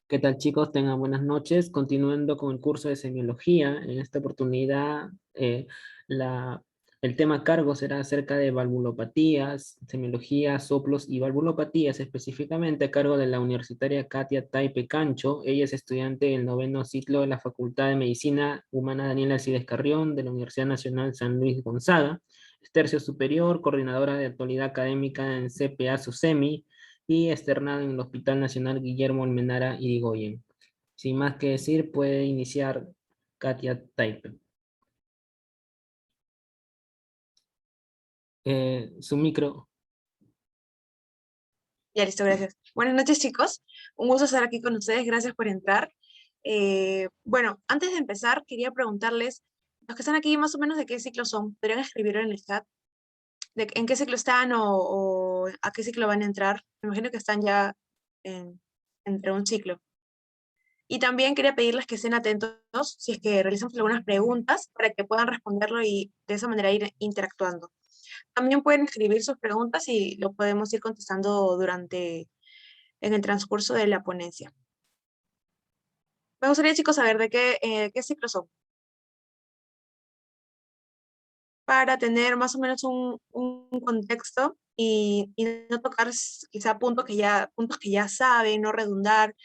¿Qué tal, chicos? Tengan buenas noches. Continuando con el curso de semiología, en esta oportunidad la, el tema a cargo será acerca de valvulopatías, semiología, soplos y valvulopatías, específicamente a cargo de la universitaria Katia Taipe Cancho. Ella es estudiante del noveno ciclo de la Facultad de Medicina Humana Daniel Alcides Carrión de la Universidad Nacional San Luis Gonzaga. Es tercio superior, coordinadora de actualidad académica en CPA SUSEMI y externado en el Hospital Nacional Guillermo Almenara Irigoyen. Sin más que decir, puede iniciar Katia Taipe. Su micro. Ya, listo, gracias. Buenas noches, chicos. Un gusto estar aquí con ustedes. Gracias por entrar. Bueno, antes de empezar, quería preguntarles, los que están aquí, más o menos, ¿de qué ciclo son? ¿Podrían escribirlo en el chat? ¿En qué ciclo están o a qué ciclo van a entrar? Me imagino que están ya entre un ciclo. Y también quería pedirles que estén atentos si es que realizamos algunas preguntas para que puedan responderlo y de esa manera ir interactuando. También pueden escribir sus preguntas y lo podemos ir contestando en el transcurso de la ponencia. Me gustaría, chicos, saber de qué ciclos son, para tener más o menos un contexto y no tocar quizá puntos que ya saben, no redundar,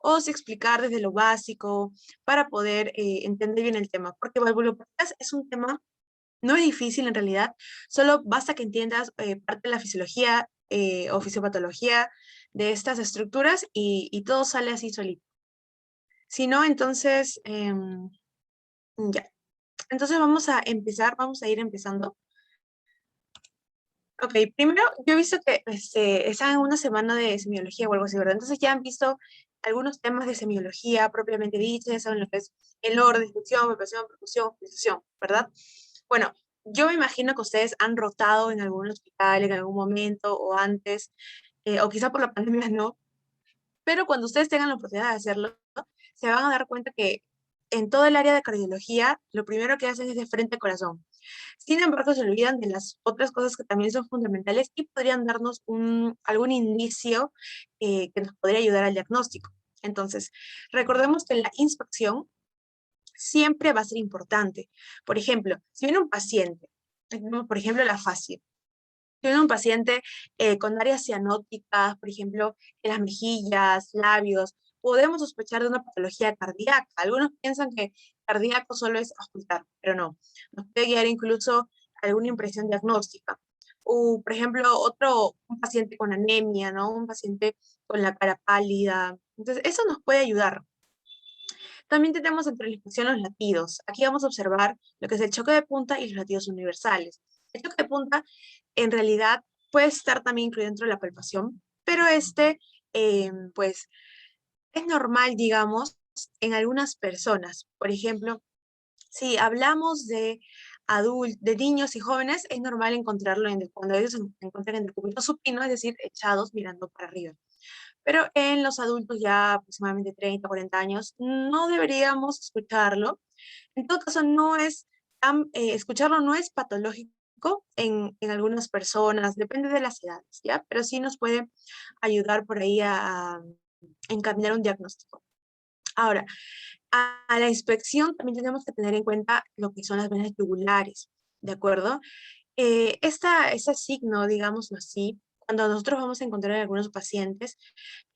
o si explicar desde lo básico para poder entender bien el tema, porque valvulopatías es un tema, no es difícil en realidad, solo basta que entiendas parte de la fisiología o fisiopatología de estas estructuras y todo sale así solito. Si no, entonces, ya. Entonces vamos a ir empezando. Ok, primero, yo he visto que están en una semana de semiología o algo así, ¿verdad? Entonces ya han visto algunos temas de semiología propiamente dicha, ya saben lo que es el orden, discusión, preparación, percusión, discusión, ¿verdad? Bueno, yo me imagino que ustedes han rotado en algún hospital en algún momento o antes, o quizá por la pandemia no, pero cuando ustedes tengan la oportunidad de hacerlo, se van a dar cuenta que en todo el área de cardiología, lo primero que hacen es de frente al corazón. Sin embargo, se olvidan de las otras cosas que también son fundamentales y podrían darnos algún indicio que nos podría ayudar al diagnóstico. Entonces, recordemos que la inspección siempre va a ser importante. Por ejemplo, si viene un paciente, por ejemplo, la fascia, tiene un paciente con áreas cianóticas, por ejemplo, en las mejillas, labios, podemos sospechar de una patología cardíaca. Algunos piensan que cardíaco solo es auscultar, pero no. Nos puede guiar incluso alguna impresión diagnóstica. O, por ejemplo, un paciente con anemia, ¿no? Un paciente con la cara pálida. Entonces, eso nos puede ayudar. También tenemos entre la inspección los latidos. Aquí vamos a observar lo que es el choque de punta y los latidos universales. El choque de punta en realidad puede estar también incluido dentro de la palpación, pero pues, es normal, digamos, en algunas personas. Por ejemplo, si hablamos de niños y jóvenes, es normal encontrarlo cuando ellos se encuentran en el cúbito supino, es decir, echados mirando para arriba. Pero en los adultos ya aproximadamente 30, 40 años, no deberíamos escucharlo. En todo caso, escucharlo no es patológico en algunas personas, depende de las edades, ¿ya? Pero sí nos puede ayudar por ahí a encaminar un diagnóstico. Ahora, a la inspección también tenemos que tener en cuenta lo que son las venas tubulares, ¿de acuerdo? Ese signo, digámoslo así, cuando nosotros vamos a encontrar en algunos pacientes,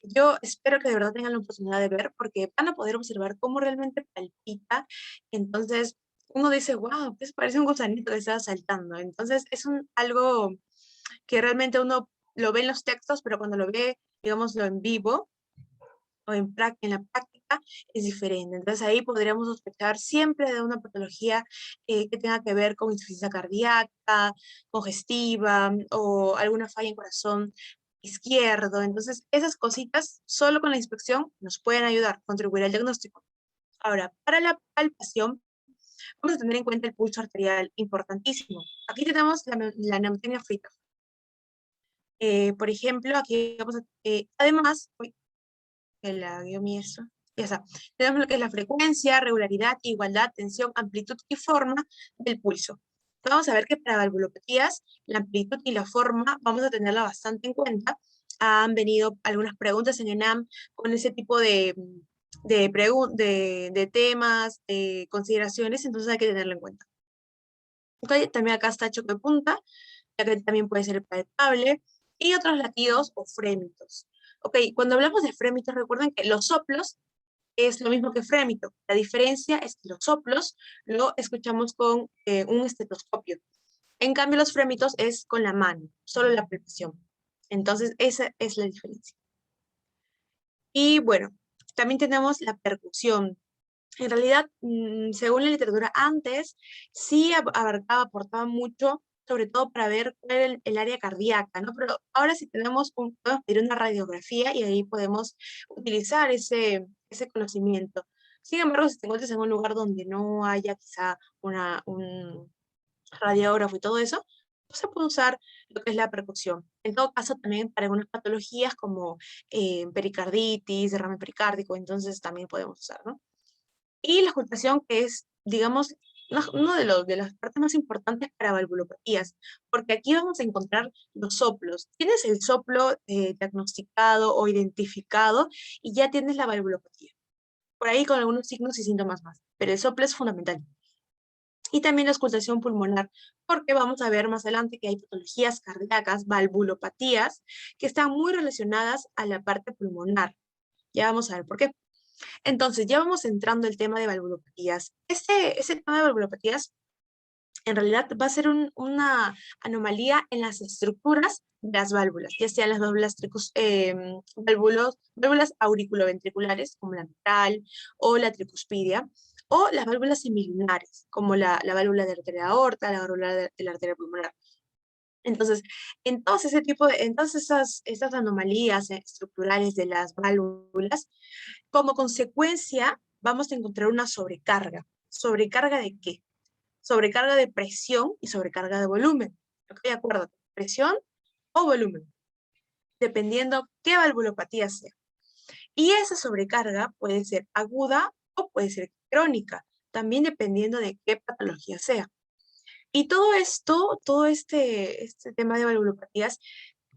yo espero que de verdad tengan la oportunidad de ver porque van a poder observar cómo realmente palpita. Entonces, uno dice, wow, pues parece un gusanito que está saltando. Entonces, algo que realmente uno lo ve en los textos, pero cuando lo ve, digámoslo, en vivo o en la práctica, es diferente. Entonces, ahí podríamos sospechar siempre de una patología que tenga que ver con insuficiencia cardíaca, congestiva o alguna falla en corazón izquierdo. Entonces, esas cositas, solo con la inspección, nos pueden ayudar, contribuir al diagnóstico. Ahora, para la palpación, vamos a tener en cuenta el pulso arterial, importantísimo. Aquí tenemos la neumotecnia frita. Por ejemplo, aquí además, uy, que la guió mi eso, ya está. Tenemos lo que es la frecuencia, regularidad, igualdad, tensión, amplitud y forma del pulso. Vamos a ver que para valvulopatías, la amplitud y la forma vamos a tenerla bastante en cuenta, han venido algunas preguntas en ENAM con ese tipo de temas, de consideraciones, entonces hay que tenerlo en cuenta. Okay, también acá está choque de punta, ya que también puede ser palpable, y otros latidos o frémitos. Ok, cuando hablamos de frémitos, recuerden que los soplos es lo mismo que frémito. La diferencia es que los soplos lo escuchamos con un estetoscopio. En cambio, los frémitos es con la mano, solo la palpación. Entonces, esa es la diferencia. Y bueno, también tenemos la percusión. En realidad, según la literatura antes, sí abarcaba, aportaba mucho, sobre todo para ver cuál era el área cardíaca, ¿no? Pero ahora sí podemos pedir una radiografía y ahí podemos utilizar ese conocimiento. Sin embargo, si te encuentras en un lugar donde no haya quizá un radiógrafo y todo eso, pues se puede usar lo que es la percusión. En todo caso, también para algunas patologías como pericarditis, derrame pericárdico, entonces también podemos usar, ¿no? Y la ocultación, que es, digamos, uno de las partes más importantes para valvulopatías, porque aquí vamos a encontrar los soplos. Tienes el soplo diagnosticado o identificado y ya tienes la valvulopatía. Por ahí con algunos signos y síntomas más, pero el soplo es fundamental. Y también la auscultación pulmonar, porque vamos a ver más adelante que hay patologías cardíacas, valvulopatías, que están muy relacionadas a la parte pulmonar. Ya vamos a ver por qué. Entonces, ya vamos entrando el tema de valvulopatías. Ese tema de valvulopatías en realidad va a ser una anomalía en las estructuras de las válvulas, ya sean las válvulas auriculoventriculares, como la mitral o la tricuspidia, o las válvulas semilunares, como la válvula de arteria aorta, la válvula de la arteria pulmonar. Entonces, en todas esas anomalías estructurales de las válvulas, como consecuencia, vamos a encontrar una sobrecarga. ¿Sobrecarga de qué? Sobrecarga de presión y sobrecarga de volumen. ¿Ok? Acuérdate, presión o volumen, dependiendo qué valvulopatía sea. Y esa sobrecarga puede ser aguda o puede ser crónica, también dependiendo de qué patología sea. Y todo esto, este tema de valvulopatías,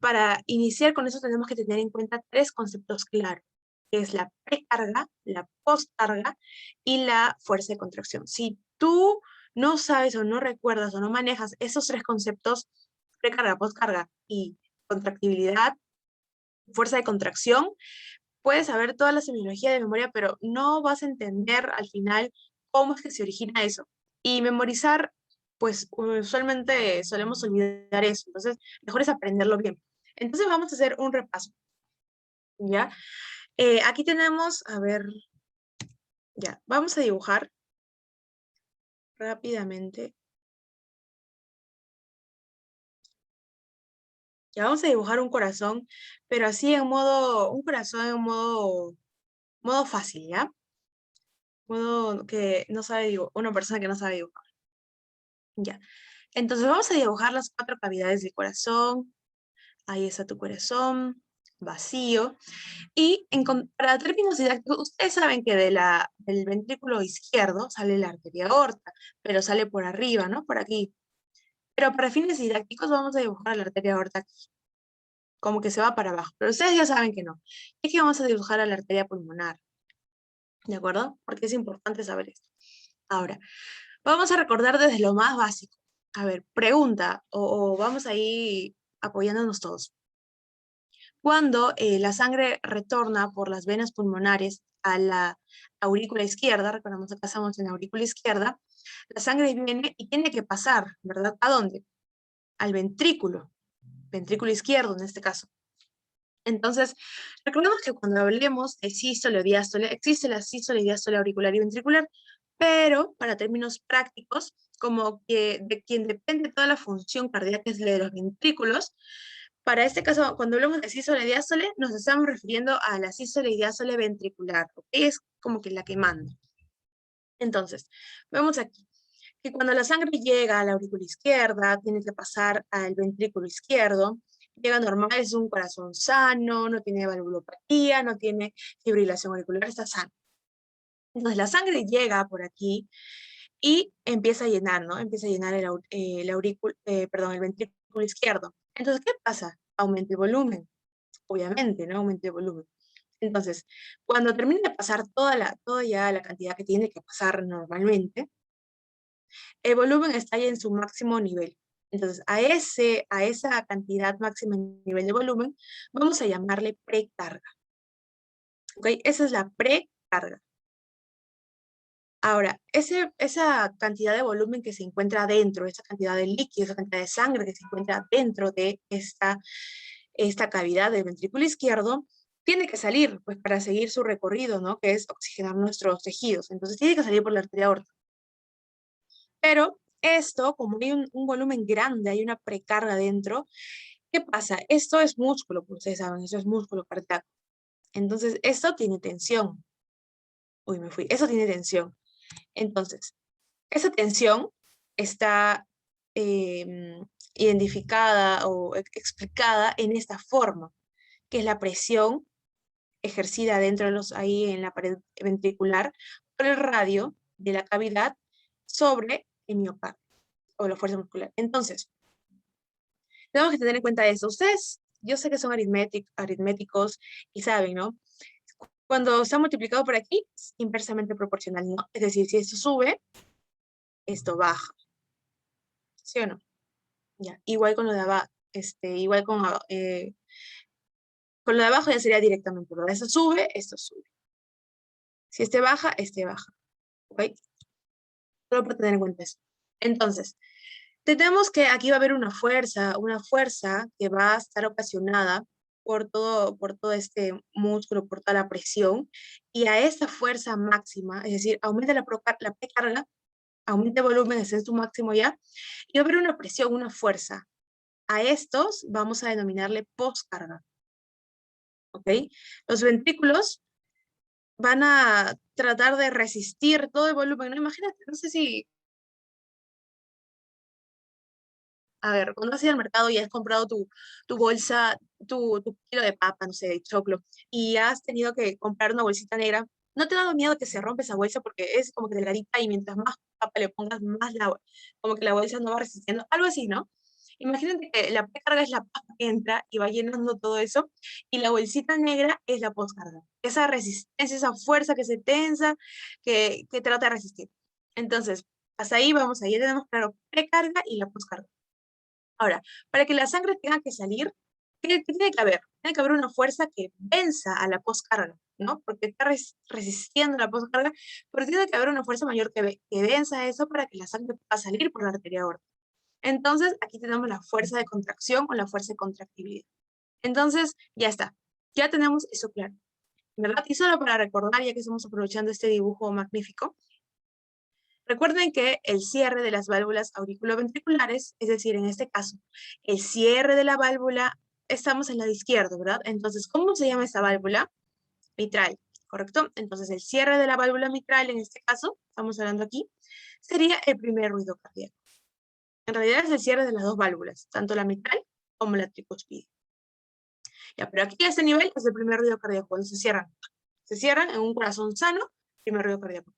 para iniciar con eso tenemos que tener en cuenta tres conceptos claros, que es la precarga, la postcarga y la fuerza de contracción. Si tú no sabes o no recuerdas o no manejas esos tres conceptos, precarga, postcarga y contractibilidad, fuerza de contracción, puedes saber toda la semiología de memoria, pero no vas a entender al final cómo es que se origina eso. Y memorizar, pues usualmente solemos olvidar eso, entonces mejor es aprenderlo bien. Entonces vamos a hacer un repaso, ¿ya? Aquí tenemos, a ver, ya, vamos a dibujar rápidamente. Ya vamos a dibujar un corazón, pero así un corazón en modo fácil, ¿ya? Modo que no sabe dibujar, una persona que no sabe dibujar. Ya. Entonces vamos a dibujar las 4 cavidades del corazón. Ahí está tu corazón, vacío. Y para términos didácticos, ustedes saben que del ventrículo izquierdo sale la arteria aorta, pero sale por arriba, ¿no? Por aquí. Pero para fines didácticos vamos a dibujar la arteria aorta aquí, como que se va para abajo. Pero ustedes ya saben que no. Es que vamos a dibujar a la arteria pulmonar, ¿de acuerdo? Porque es importante saber esto. Ahora, vamos a recordar desde lo más básico. A ver, pregunta, o vamos ahí apoyándonos todos. Cuando la sangre retorna por las venas pulmonares a la aurícula izquierda, recordamos acá estamos en la aurícula izquierda, la sangre viene y tiene que pasar, ¿verdad? ¿A dónde? Al ventrículo izquierdo en este caso. Entonces, recordemos que cuando hablemos de sístole o diástole, existe la sístole y diástole auricular y ventricular, pero para términos prácticos, como que de quien depende toda la función cardíaca es la de los ventrículos, para este caso, cuando hablamos de sístole y diástole, nos estamos refiriendo a la sístole y diástole ventricular, ¿ok? Es como que la que manda. Entonces, vemos aquí que cuando la sangre llega a la aurícula izquierda, tiene que pasar al ventrículo izquierdo, llega normal, es un corazón sano, no tiene valvulopatía, no tiene fibrilación auricular, está sano. Entonces la sangre llega por aquí y empieza a llenar, ¿no? Empieza a llenar el ventrículo izquierdo. Entonces, ¿qué pasa? Aumenta el volumen. obviamente, ¿no? Aumente el volumen. Entonces, cuando termine de pasar toda ya la cantidad que tiene que pasar normalmente, el volumen está ya en su máximo nivel. Entonces, a esa cantidad máxima en nivel de volumen, vamos a llamarle precarga. ¿Ok? Esa es la precarga. Ahora, esa cantidad de volumen que se encuentra dentro, esa cantidad de líquido, esa cantidad de sangre que se encuentra dentro de esta cavidad del ventrículo izquierdo, tiene que salir, pues, para seguir su recorrido, ¿no? Que es oxigenar nuestros tejidos. Entonces, tiene que salir por la arteria aorta. Pero esto, como hay un volumen grande, hay una precarga dentro, ¿qué pasa? Esto es músculo, como ustedes saben, eso es músculo cardíaco. Entonces, esto tiene tensión. Uy, me fui. Eso tiene tensión. Entonces, esa tensión está identificada o explicada en esta forma, que es la presión ejercida dentro de ahí en la pared ventricular por el radio de la cavidad sobre el miocardio o la fuerza muscular. Entonces, tenemos que tener en cuenta eso. Ustedes, yo sé que son aritméticos y saben, ¿no? Cuando está multiplicado por aquí, es inversamente proporcional, ¿no? Es decir, si esto sube, esto baja. ¿Sí o no? Ya, igual con lo de abajo, igual con lo de abajo ya sería directamente, ¿verdad? Esto sube, esto sube. Si este baja, este baja. ¿Ok? Solo para tener en cuenta eso. Entonces, tenemos que aquí va a haber una fuerza que va a estar ocasionada por todo este músculo, por toda la presión, y a esa fuerza máxima, es decir, aumenta la precarga, aumenta el volumen, es en su máximo ya, y va a haber una presión, una fuerza. A estos vamos a denominarle postcarga. ¿Ok? Los ventrículos van a tratar de resistir todo el volumen. No, imagínate, no sé si, a ver, cuando has ido al mercado y has comprado tu bolsa, tu kilo de papa, no sé, de choclo, y has tenido que comprar una bolsita negra, ¿no te ha dado miedo que se rompe esa bolsa porque es como que delgadita y mientras más papa le pongas, más como que la bolsa no va resistiendo? Algo así, ¿no? Imagínate que la precarga es la papa que entra y va llenando todo eso, y la bolsita negra es la poscarga. Esa resistencia, esa fuerza que se tensa, que trata de resistir. Entonces, hasta ahí vamos, ahí tenemos claro precarga y la poscarga. Ahora, para que la sangre tenga que salir, ¿qué tiene que haber? Tiene que haber una fuerza que venza a la poscarga, ¿no? Porque está resistiendo la poscarga, pero tiene que haber una fuerza mayor que venza eso para que la sangre pueda salir por la arteria aorta. Entonces, aquí tenemos la fuerza de contracción o la fuerza de contractibilidad. Entonces, ya está. Ya tenemos eso claro, ¿verdad? Y solo para recordar, ya que estamos aprovechando este dibujo magnífico, recuerden que el cierre de las válvulas auriculoventriculares, es decir, en este caso, el cierre de la válvula, estamos en el lado izquierdo, ¿verdad? Entonces, ¿cómo se llama esta válvula? Mitral, ¿correcto? Entonces, el cierre de la válvula mitral, en este caso, estamos hablando aquí, sería el primer ruido cardíaco. En realidad es el cierre de las dos válvulas, tanto la mitral como la tricuspide. Ya, pero aquí a este nivel es el primer ruido cardíaco, cuando se cierran. Se cierran en un corazón sano, primer ruido cardíaco.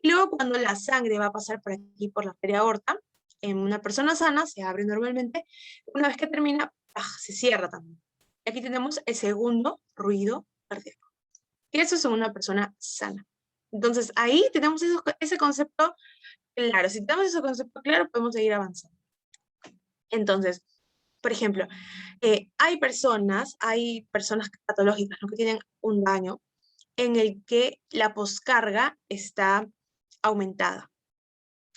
Y luego cuando la sangre va a pasar por aquí, por la arteria aorta, en una persona sana, se abre normalmente, una vez que termina, se cierra también. Y aquí tenemos el segundo ruido cardíaco. Y eso es en una persona sana. Entonces ahí tenemos ese concepto claro. Si tenemos ese concepto claro, podemos seguir avanzando. Entonces, por ejemplo, hay personas patológicas, ¿no?, que tienen un daño en el que la poscarga está aumentada.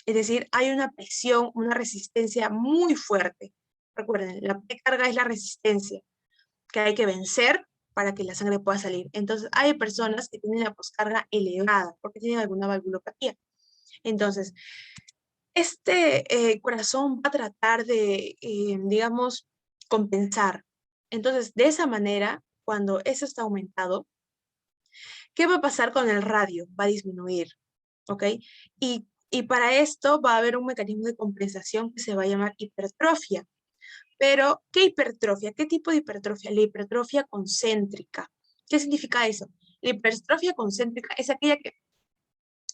Es decir, hay una presión, una resistencia muy fuerte. Recuerden, la precarga es la resistencia que hay que vencer para que la sangre pueda salir. Entonces, hay personas que tienen la poscarga elevada porque tienen alguna valvulopatía. Entonces, corazón va a tratar de, digamos, compensar. Entonces, de esa manera, cuando eso está aumentado, ¿qué va a pasar con el radio? Va a disminuir, ¿ok? Y para esto va a haber un mecanismo de compensación que se va a llamar hipertrofia. Pero, ¿qué hipertrofia? ¿Qué tipo de hipertrofia? La hipertrofia concéntrica. ¿Qué significa eso? La hipertrofia concéntrica es aquella que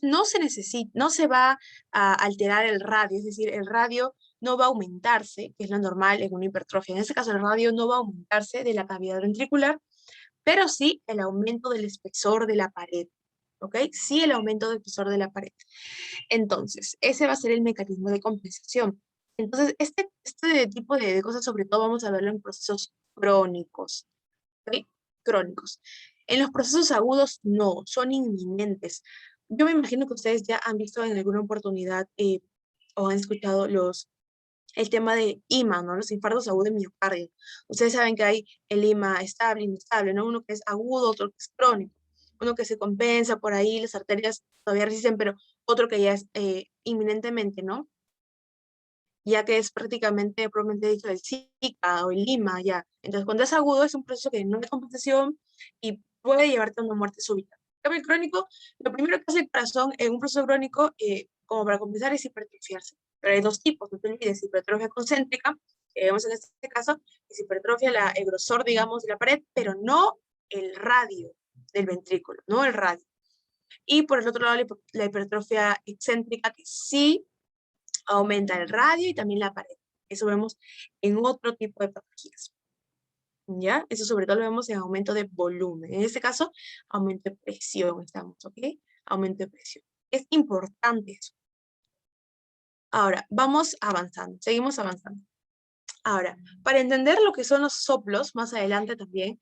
no se va a alterar el radio, es decir, el radio no va a aumentarse, que es lo normal en una hipertrofia. En este caso, el radio no va a aumentarse de la cavidad ventricular, pero sí el aumento del espesor de la pared, ¿ok? Sí el aumento del espesor de la pared. Entonces, ese va a ser el mecanismo de compensación. Entonces, este tipo de cosas, sobre todo, vamos a verlo en procesos crónicos, ¿ok? Crónicos. En los procesos agudos, no, son inminentes. Yo me imagino que ustedes ya han visto en alguna oportunidad o han escuchado el tema de IMA, ¿no? Los infartos agudos de miocardio. Ustedes saben que hay el IMA estable, inestable, ¿no? Uno que es agudo, otro que es crónico. Uno que se compensa por ahí, las arterias todavía resisten, pero otro que ya es inminentemente, ¿no? Ya que es prácticamente, probablemente dicho, el Zika o el Lima, ya. Entonces, cuando es agudo, es un proceso que no hay compensación y puede llevarte a una muerte súbita. En cambio, el crónico, lo primero que hace el corazón en un proceso crónico, como para compensar, es hipertrofiarse. Pero hay dos tipos, no te olvides, hipertrofia concéntrica, que vemos en este caso, es hipertrofia el grosor, digamos, de la pared, pero no el radio del ventrículo, no el radio. Y por el otro lado, la hipertrofia excéntrica, que sí aumenta el radio y también la pared. Eso vemos en otro tipo de patologías. ¿Ya? Eso sobre todo lo vemos en aumento de volumen. En este caso, aumento de presión, estamos, ¿ok? Aumento de presión. Es importante eso. Ahora, vamos avanzando, seguimos avanzando. Ahora, para entender lo que son los soplos, más adelante también,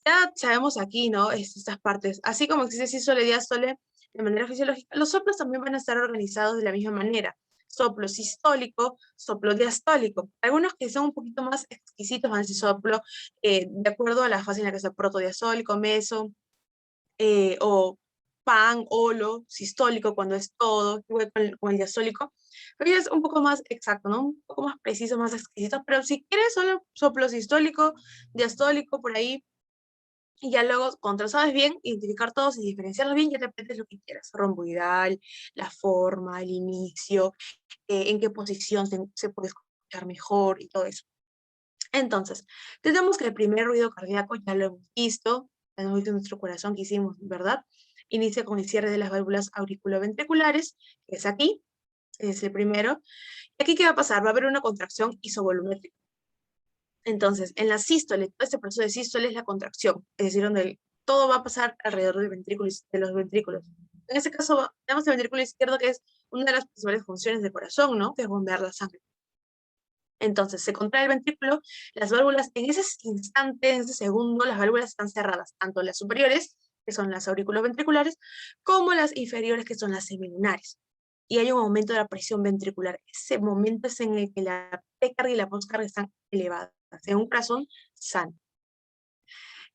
ya sabemos aquí, ¿no? Estas partes. Así como existe sístole y diástole de manera fisiológica, los soplos también van a estar organizados de la misma manera. Soplo sistólico, soplo diastólico. Algunos que son un poquito más exquisitos van a decir soplo de acuerdo a la fase en la que está protodiastólico, meso, o pan, holo, sistólico cuando es todo, igual con el diastólico. Pero ya es un poco más exacto, ¿no? Un poco más preciso, más exquisito. Pero si quieres solo soplo sistólico, diastólico, por ahí, y ya luego, cuando lo sabes bien, identificar todos y diferenciarlos bien, ya te aprendes lo que quieras. Romboidal, la forma, el inicio, en qué posición se puede escuchar mejor y todo eso. Entonces, tenemos que el primer ruido cardíaco ya lo hemos visto en nuestro corazón que hicimos, ¿verdad? Inicia con el cierre de las válvulas auriculoventriculares, que es aquí, es el primero. ¿Y aquí qué va a pasar? Va a haber una contracción isovolumétrica. Entonces, en la sístole, todo este proceso de sístole es la contracción, es decir, donde todo va a pasar alrededor del ventrículo, de los ventrículos. En este caso, tenemos el ventrículo izquierdo, que es una de las principales funciones del corazón, ¿no? Que es bombear la sangre. Entonces, se contrae el ventrículo, las válvulas, en ese instante, en ese segundo, las válvulas están cerradas, tanto las superiores, que son las auriculoventriculares, como las inferiores, que son las semilunares. Y hay un aumento de la presión ventricular. Ese momento es en el que la precarga y la postcarga están elevadas, en un corazón sano.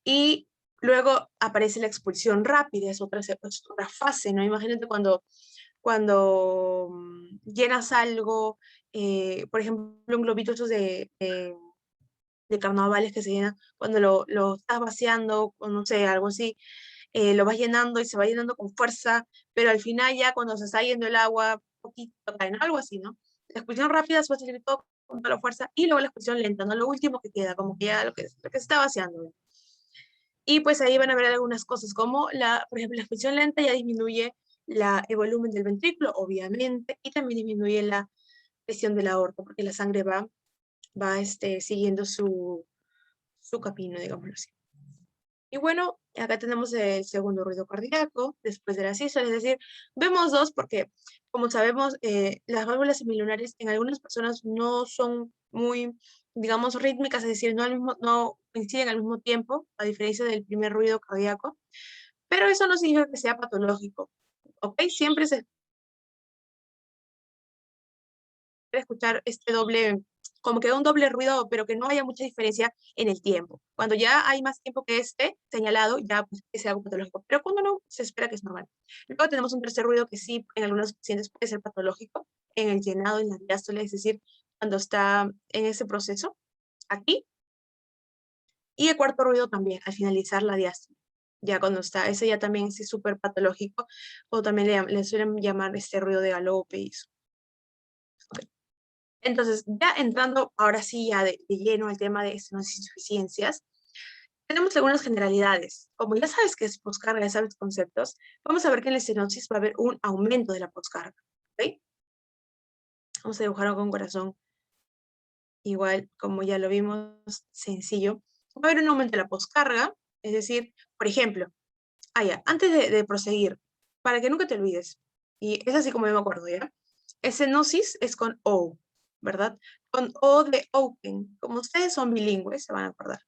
Y luego aparece la expulsión rápida, es otra fase, ¿no? Imagínate cuando llenas algo, por ejemplo, un globito esos de carnavales que se llenan, cuando lo estás vaciando, o no sé, algo así, lo vas llenando y se va llenando con fuerza, pero al final ya cuando se está yendo el agua, poquito cae, ¿no? Algo así, ¿no? La expulsión rápida se va a salir todo con toda la fuerza, y luego la expulsión lenta, ¿no? Lo último que queda, como que ya lo que se está vaciando, ¿no? Y pues ahí van a ver algunas cosas, como por ejemplo, la expulsión lenta ya disminuye el volumen del ventrículo, obviamente, y también disminuye la presión de la aorta, porque la sangre va siguiendo su camino, digámoslo así. Y bueno, acá tenemos el segundo ruido cardíaco, después de la sístole, es decir, vemos dos porque, como sabemos, las válvulas semilunares en algunas personas no son muy, digamos, rítmicas, es decir, no coinciden al mismo tiempo, a diferencia del primer ruido cardíaco, pero eso no significa que sea patológico, ¿ok? Siempre se puede escuchar este doble, como que un doble ruido, pero que no haya mucha diferencia en el tiempo. Cuando ya hay más tiempo que este señalado, ya pues, que sea algo patológico, pero cuando no, se espera que es normal. Luego tenemos un tercer ruido que sí, en algunos pacientes puede ser patológico, en el llenado, en la diástole, es decir, cuando está en ese proceso, aquí. Y el cuarto ruido también, al finalizar la diástole. Ya cuando está, ese ya también es súper patológico, o también le suelen llamar este ruido de galope y eso. Okay. Entonces, ya entrando ahora sí ya de lleno al tema de estenosis insuficiencias, tenemos algunas generalidades. Como ya sabes que es poscarga, ya sabes conceptos, vamos a ver que en la estenosis va a haber un aumento de la poscarga. ¿Okay? Vamos a dibujar con un corazón igual, como ya lo vimos, sencillo. Va a haber un aumento de la poscarga, es decir, por ejemplo, antes de proseguir, para que nunca te olvides, y es así como yo me acuerdo, ¿ya? Estenosis es con O, ¿verdad? Con O de open. Como ustedes son bilingües, se van a acordar.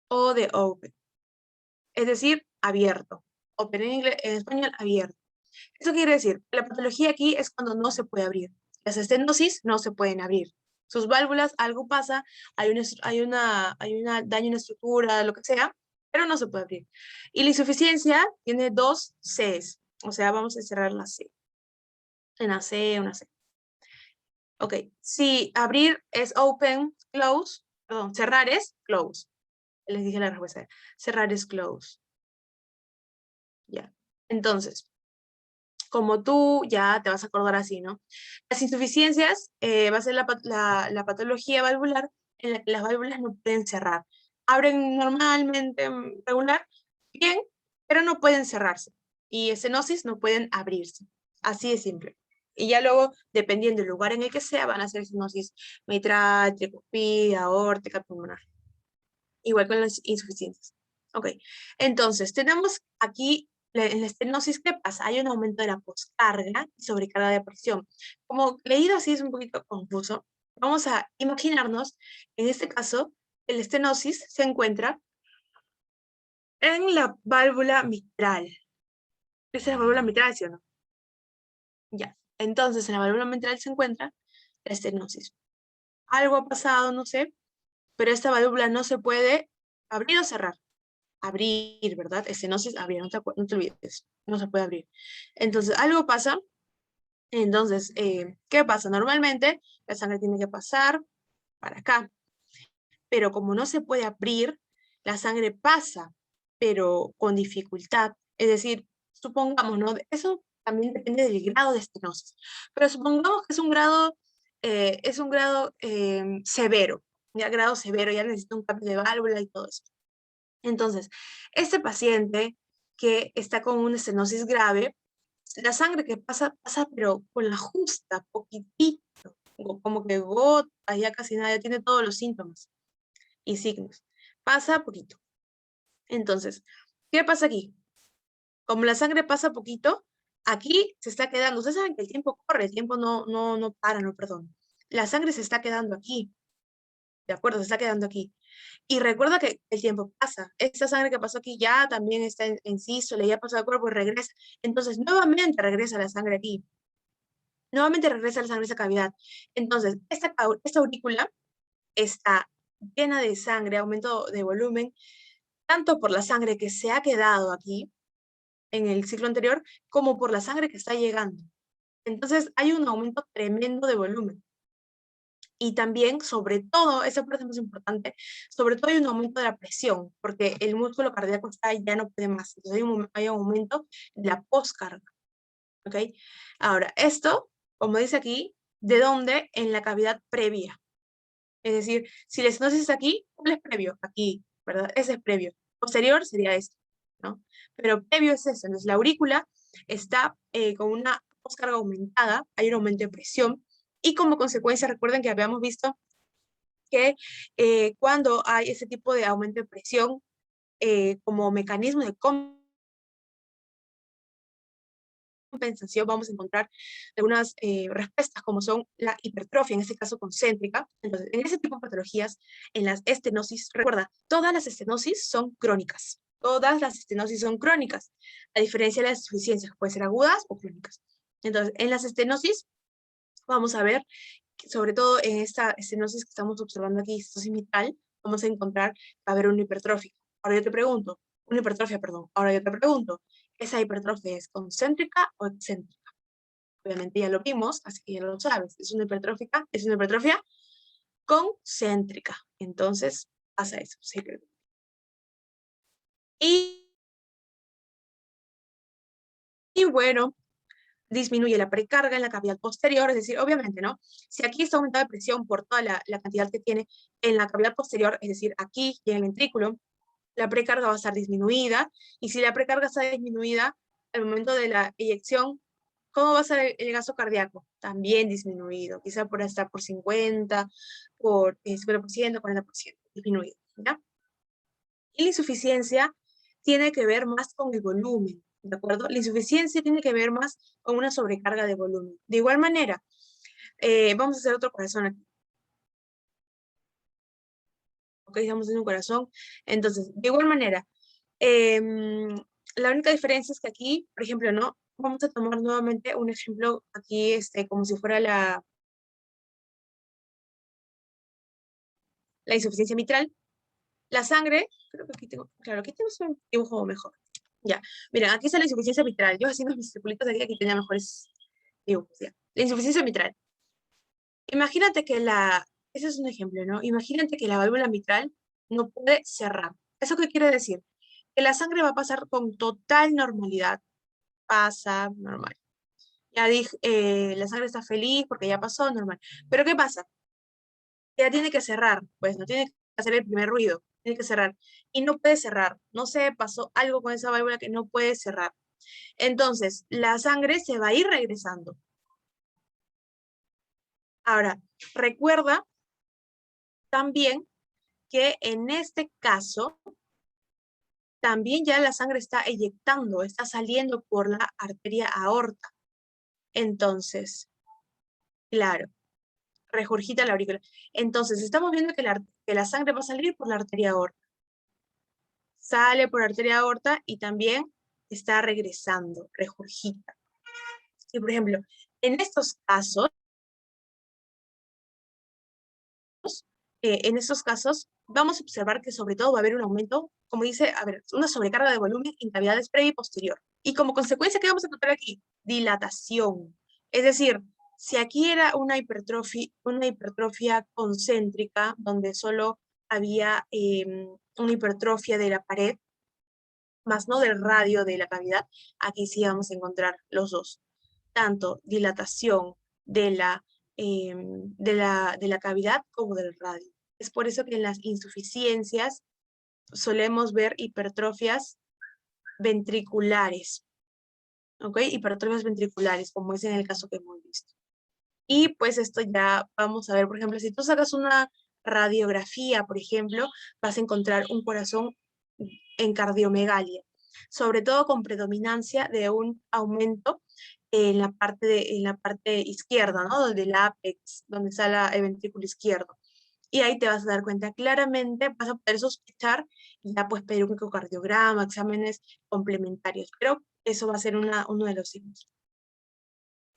O de open. Es decir, abierto. Open en inglés, en español, abierto. Eso quiere decir, la patología aquí es cuando no se puede abrir. Las estenosis no se pueden abrir. Sus válvulas, algo pasa, hay una daño en la estructura, lo que sea, pero no se puede abrir. Y la insuficiencia tiene dos Cs, o sea, vamos a cerrar la C. Una C, una C. Ok, si abrir es open, close, perdón, cerrar es close. Les dije la respuesta. Cerrar es close. Ya. Entonces, como tú ya te vas a acordar así, ¿no? Las insuficiencias va a ser la patología valvular en la que las válvulas no pueden cerrar. Abren normalmente regular, bien, pero no pueden cerrarse. Y estenosis no pueden abrirse. Así de simple. Y ya luego, dependiendo del lugar en el que sea, van a ser estenosis mitral, tricuspide, aórtica, pulmonar. Igual con las insuficiencias. Ok, entonces tenemos aquí en la estenosis, ¿qué pasa? Hay un aumento de la poscarga y sobrecarga de presión. Como leído así es un poquito confuso, vamos a imaginarnos, en este caso, el estenosis se encuentra en la válvula mitral. ¿Esa es la válvula mitral, sí o no? Ya. Entonces, en la válvula mitral se encuentra la estenosis. Algo ha pasado, no sé, pero esta válvula no se puede abrir o cerrar. Abrir, ¿verdad? Estenosis, abrir, no te olvides, no se puede abrir. Entonces, algo pasa. Entonces, ¿qué pasa? Normalmente la sangre tiene que pasar para acá, pero como no se puede abrir, la sangre pasa, pero con dificultad. Es decir, supongamos, ¿no? Eso también depende del grado de estenosis, pero supongamos que es un grado severo, ya grado severo, ya necesita un cambio de válvula y todo eso. Entonces, este paciente que está con una estenosis grave, la sangre que pasa, pasa pero con la justa, poquitito, como que gota, ya casi nada, ya tiene todos los síntomas y signos. Pasa poquito. Entonces, ¿qué pasa aquí? Como la sangre pasa poquito, aquí se está quedando. Ustedes saben que el tiempo corre, el tiempo no para, no, perdón. La sangre se está quedando aquí, ¿de acuerdo? Se está quedando aquí. Y recuerda que el tiempo pasa. Esta sangre que pasó aquí ya también está en sístole, ya pasó al cuerpo y regresa. Entonces, nuevamente regresa la sangre aquí. Nuevamente regresa la sangre a esa cavidad. Entonces, esta aurícula está llena de sangre, aumento de volumen, tanto por la sangre que se ha quedado aquí en el ciclo anterior, como por la sangre que está llegando. Entonces, hay un aumento tremendo de volumen. Y también, sobre todo, esa parte es más importante, sobre todo hay un aumento de la presión, porque el músculo cardíaco ya no puede más. Entonces hay un aumento de la poscarga. ¿Ok? Ahora, esto, como dice aquí, ¿de dónde? En la cavidad previa. Es decir, si la estenosis está aquí, ¿cuál es previo? Aquí, ¿verdad? Ese es previo. Posterior sería esto, ¿no? Pero previo es eso. Entonces, la aurícula está con una poscarga aumentada, hay un aumento de presión, y como consecuencia, recuerden que habíamos visto que cuando hay ese tipo de aumento de presión, como mecanismo de compensación, vamos a encontrar algunas respuestas como son la hipertrofia, en este caso concéntrica. Entonces, en ese tipo de patologías, en las estenosis, recuerda, todas las estenosis son crónicas. Todas las estenosis son crónicas, a diferencia de las insuficiencias, que pueden ser agudas o crónicas. Entonces, en las estenosis, vamos a ver, sobre todo en esta estenosis que estamos observando aquí, estenosis mitral, vamos a encontrar que va a haber una hipertrofia. Ahora yo te pregunto, una hipertrofia, perdón. Ahora yo te pregunto, ¿esa hipertrofia es concéntrica o excéntrica? Obviamente ya lo vimos, así que ya lo sabes. Es una hipertrofia concéntrica. Entonces, pasa eso. Sí. Y, y bueno, disminuye la precarga en la cavidad posterior, es decir, obviamente, ¿no? Si aquí está aumentada de presión por toda la cantidad que tiene en la cavidad posterior, es decir, aquí y en el ventrículo, la precarga va a estar disminuida, y si la precarga está disminuida, al momento de la eyección, ¿Cómo va a ser el gasto cardíaco? También disminuido, quizá por hasta por 50, por 50%, 40%, disminuido, ¿ya? Y la insuficiencia tiene que ver más con el volumen, ¿de acuerdo? La insuficiencia tiene que ver más con una sobrecarga de volumen. De igual manera, vamos a hacer otro corazón aquí. Ok, estamos en un corazón. Entonces, de igual manera, la única diferencia es que aquí, por ejemplo, ¿no? Vamos a tomar nuevamente un ejemplo aquí, como si fuera la insuficiencia mitral. La sangre, creo que aquí tengo, claro, aquí tengo un dibujo mejor. Ya, miren, aquí está la insuficiencia mitral. Yo haciendo mis circulitos aquí tenía mejores dibujos, ya. La insuficiencia mitral. Imagínate que ese es un ejemplo, ¿no? Imagínate que la válvula mitral no puede cerrar. ¿Eso qué quiere decir? Que la sangre va a pasar con total normalidad. Pasa normal. Ya dije, la sangre está feliz porque ya pasó normal. Pero ¿qué pasa? Ya tiene que cerrar, pues no tiene que hacer el primer ruido, tiene que cerrar. Y no puede cerrar. No sé, pasó algo con esa válvula que no puede cerrar. Entonces, la sangre se va a ir regresando. Ahora, recuerda también que en este caso, también ya la sangre está eyectando, está saliendo por la arteria aorta. Entonces, claro, regurgita la aurícula. Entonces, estamos viendo que la sangre va a salir por la arteria aorta. Sale por la arteria aorta y también está regresando, regurgita. Y por ejemplo, en estos casos, vamos a observar que sobre todo va a haber un aumento, como dice, a ver, una sobrecarga de volumen en cavidades previa y posterior. Y como consecuencia, ¿qué vamos a encontrar aquí? Dilatación. Es decir, si aquí era una hipertrofia concéntrica, donde solo había una hipertrofia de la pared, más no del radio de la cavidad, aquí sí vamos a encontrar los dos. Tanto dilatación de la cavidad como del radio. Es por eso que en las insuficiencias solemos ver hipertrofias ventriculares, ¿ok? Hipertrofias ventriculares, como es en el caso que hemos visto. Y pues esto ya vamos a ver, por ejemplo, si tú sacas una radiografía, por ejemplo, vas a encontrar un corazón en cardiomegalia, sobre todo con predominancia de un aumento en la parte izquierda, ¿no? Donde el ápex, donde está el ventrículo izquierdo. Y ahí te vas a dar cuenta claramente, vas a poder sospechar y ya pues pedir un ecocardiograma, exámenes complementarios. Pero eso va a ser uno de los signos.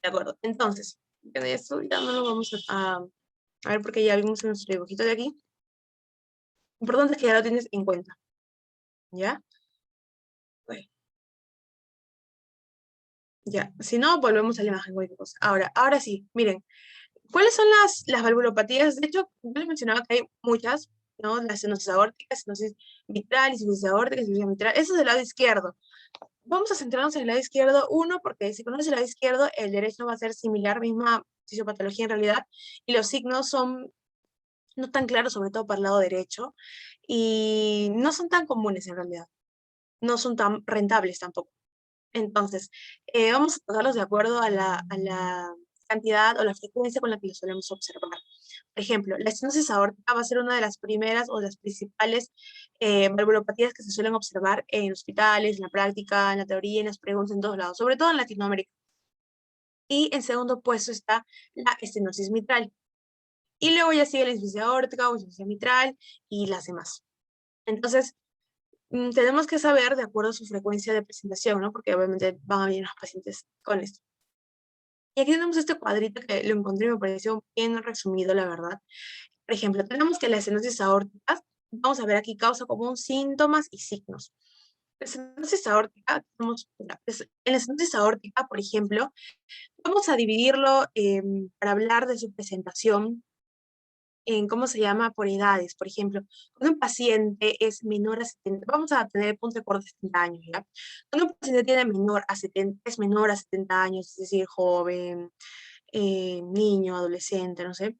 De acuerdo. Entonces, de eso ya no lo vamos a ver porque ya vimos en nuestro dibujito de aquí. Importante es que ya lo tienes en cuenta. ¿Ya? Bueno, ya. Si no, volvemos a la imagen. Cualquier cosa. Ahora sí, miren. ¿Cuáles son las valvulopatías? De hecho, yo les mencionaba que hay muchas, ¿no? La estenosis aórtica, estenosis mitral, insuficiencia aórtica, insuficiencia mitral. Eso es del lado izquierdo. Vamos a centrarnos en el lado izquierdo, uno, porque si conoces el lado izquierdo, el derecho va a ser similar, misma fisiopatología en realidad, y los signos son no tan claros, sobre todo para el lado derecho, y no son tan comunes en realidad, no son tan rentables tampoco. Entonces, vamos a tocarlos de acuerdo a la cantidad o la frecuencia con la que los solemos observar. Por ejemplo, la estenosis aórtica va a ser una de las primeras o de las principales valvulopatías que se suelen observar en hospitales, en la práctica, en la teoría, en las preguntas, en todos lados, sobre todo en Latinoamérica. Y en segundo puesto está la estenosis mitral. Y luego ya sigue la insuficiencia aórtica o insuficiencia mitral y las demás. Entonces, tenemos que saber de acuerdo a su frecuencia de presentación, ¿no? Porque obviamente van a venir los pacientes con esto. Y aquí tenemos este cuadrito que lo encontré y me pareció bien resumido, la verdad. Por ejemplo, tenemos que la estenosis aórtica, vamos a ver aquí causa común, síntomas y signos. La estenosis aórtica, en la estenosis aórtica, por ejemplo, vamos a dividirlo para hablar de su presentación en cómo se llama por edades. Por ejemplo, cuando un paciente es menor a 70, vamos a tener punto de corte de 70 años, ¿ya? Cuando un paciente tiene es menor a 70 años, es decir, joven, niño, adolescente, no sé,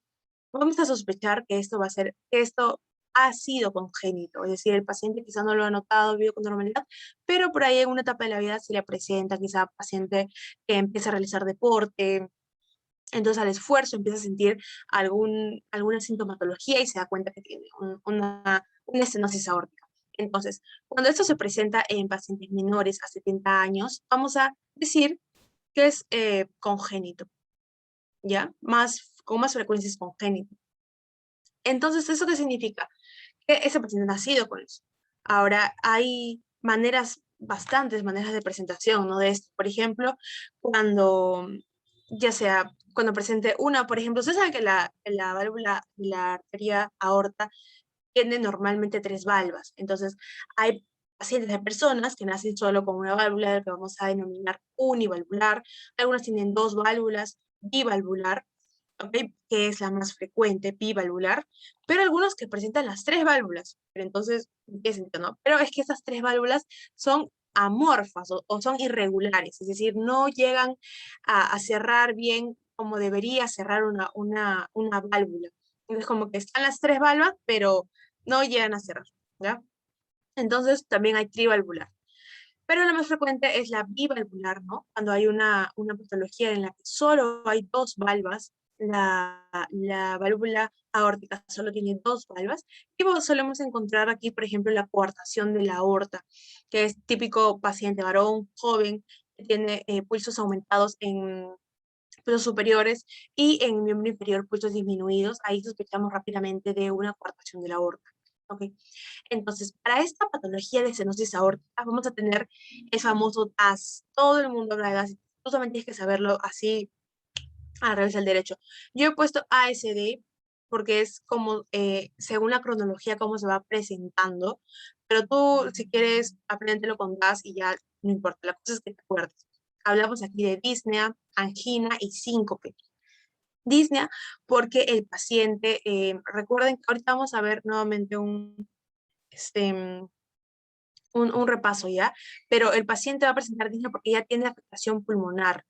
vamos a sospechar que esto va a ser, que esto ha sido congénito, es decir, el paciente quizá no lo ha notado, vive con normalidad, pero por ahí en una etapa de la vida se le presenta quizá paciente que empieza a realizar deporte, entonces al esfuerzo empieza a sentir alguna sintomatología y se da cuenta que tiene una estenosis aórtica. Entonces, cuando esto se presenta en pacientes menores a 70 años, vamos a decir que es congénito, ¿ya? Con más frecuencia es congénito. Entonces, ¿eso qué significa? Que ese paciente ha nacido con eso. Ahora, hay bastantes maneras de presentación, ¿no? De esto. Por ejemplo, cuando, ya sea, cuando presente por ejemplo, usted sabe que la válvula, la arteria aorta, tiene normalmente 3 valvas. Entonces, hay pacientes de personas que nacen solo con una válvula, que vamos a denominar univalvular. Algunas tienen 2 válvulas, bivalvular, ¿ok? Que es la más frecuente, bivalvular, pero algunos que presentan las 3 válvulas. Pero entonces, ¿qué sentido, no? Pero es que estas 3 válvulas son amorfas o son irregulares, es decir, no llegan a cerrar bien como debería cerrar una válvula. Entonces, como que están las 3 valvas, pero no llegan a cerrar, ¿ya? Entonces, también hay trivalvular. Pero la más frecuente es la bivalvular, ¿no? Cuando hay una patología en la que solo hay 2 valvas, la válvula aórtica solo tiene 2 valvas, y solemos encontrar aquí, por ejemplo, la coartación de la aorta, que es típico paciente varón, joven, que tiene pulsos aumentados en pulsos superiores y en el miembro inferior pulsos disminuidos. Ahí sospechamos rápidamente de una coartación de la aorta. ¿Ok? Entonces, para esta patología de estenosis aórtica vamos a tener el famoso TAS. Todo el mundo habla de TAS. Tú también tienes que saberlo así al revés del derecho. Yo he puesto ASD porque es como, según la cronología, cómo se va presentando. Pero tú, si quieres, apréndetelo con TAS y ya no importa. La cosa es que te acuerdes. Hablamos aquí de disnea, angina y síncope. Disnea porque el paciente, recuerden que ahorita vamos a ver nuevamente este, un repaso, ¿ya? Pero el paciente va a presentar disnea porque ya tiene afectación pulmonar.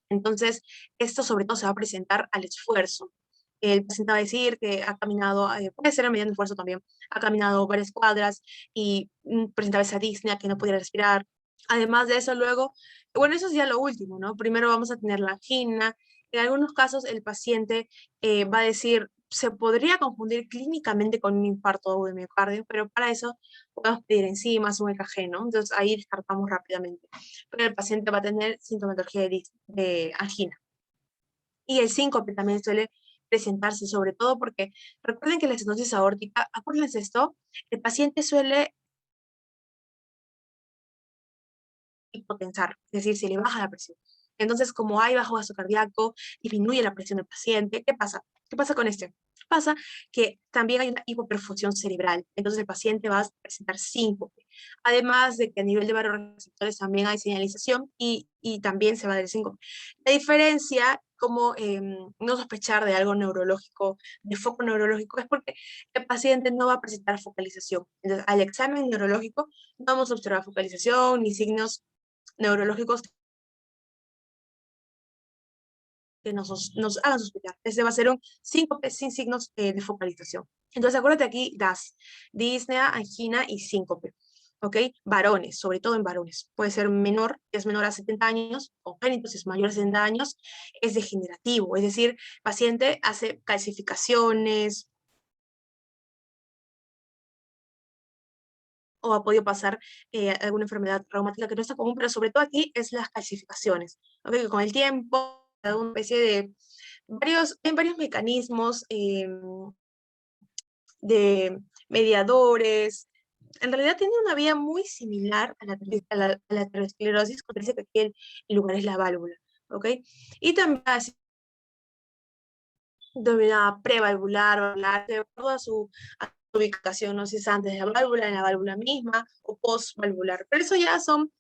Entonces, esto sobre todo se va a presentar al esfuerzo. El paciente va a decir que ha caminado, puede ser a mediano esfuerzo también, ha caminado varias cuadras y presentaba esa disnea que no podía respirar. Además de eso, luego, bueno, eso es ya lo último, ¿no? Primero vamos a tener la angina. En algunos casos, el paciente va a decir, se podría confundir clínicamente con un infarto agudo de miocardio, pero para eso podemos pedir enzimas, un EKG, ¿no? Entonces ahí descartamos rápidamente. Pero el paciente va a tener sintomatología de angina. Y el síncope también suele presentarse, sobre todo porque recuerden que la estenosis aórtica, acuérdense esto, el paciente suele hipotensar, es decir, se le baja la presión. Entonces, como hay bajo gasto cardíaco, disminuye la presión del paciente. ¿Qué pasa? ¿Qué pasa con este? Pasa que también hay una hipoperfusión cerebral, entonces el paciente va a presentar síncope. Además de que a nivel de receptores también hay señalización y también se va del síncope. La diferencia, como no sospechar de algo neurológico, de foco neurológico, es porque el paciente no va a presentar focalización. Entonces, al examen neurológico no vamos a observar focalización ni signos neurológicos que nos hagan sospechar. Este va a ser un síncope sin signos de focalización. Entonces, acuérdate aquí, disnea, angina y síncope. ¿Ok? Varones, sobre todo en varones. Puede ser menor, si es menor a 70 años, congénito, si es mayor a 70 años, es degenerativo. Es decir, paciente hace calcificaciones o ha podido pasar alguna enfermedad traumática que no está común, pero sobre todo aquí es las calcificaciones. ¿Ok? Que con el tiempo, una especie de hay varios mecanismos de mediadores. En realidad tiene una vía muy similar a la aterosclerosis, cuando dice que aquí el lugar es la válvula, ¿ok? Y también así denominada prevalvular, valvular, de acuerdo a su ubicación, no sé si es antes de la válvula, en la válvula misma, o postvalvular. Pero eso ya son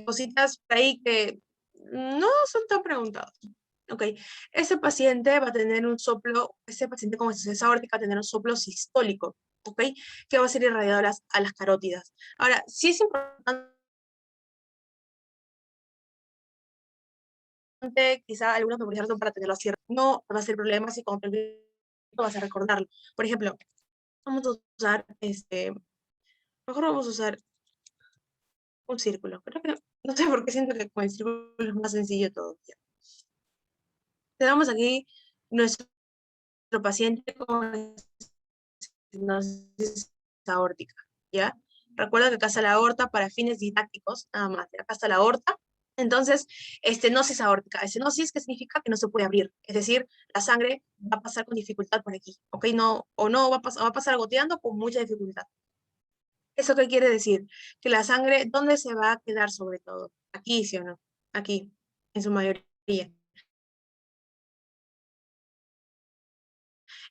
cositas por ahí que no son tan preguntadas. Ok, ese paciente va a tener un soplo, ese paciente con estenosis aórtica va a tener un soplo sistólico, ok, que va a ser irradiado a las carótidas. Ahora, sí es importante, quizá algunos memorizarlo para tenerlo así, no va a ser problema si con vas a recordarlo. Por ejemplo, vamos a usar, mejor vamos a usar un círculo. Creo que, no sé por qué siento que con el círculo es más sencillo todo. Ya. Tenemos aquí nuestro paciente con estenosis aórtica, ¿ya? Recuerda que acá está la aorta para fines didácticos, nada más. Acá está la aorta. Entonces, estenosis aórtica. Estenosis, ¿qué significa? Que no se puede abrir. Es decir, la sangre va a pasar con dificultad por aquí, ¿ok? No, o no va a pasar goteando con mucha dificultad. ¿Eso qué quiere decir? Que la sangre, ¿dónde se va a quedar sobre todo? Aquí, ¿sí o no? Aquí, en su mayoría.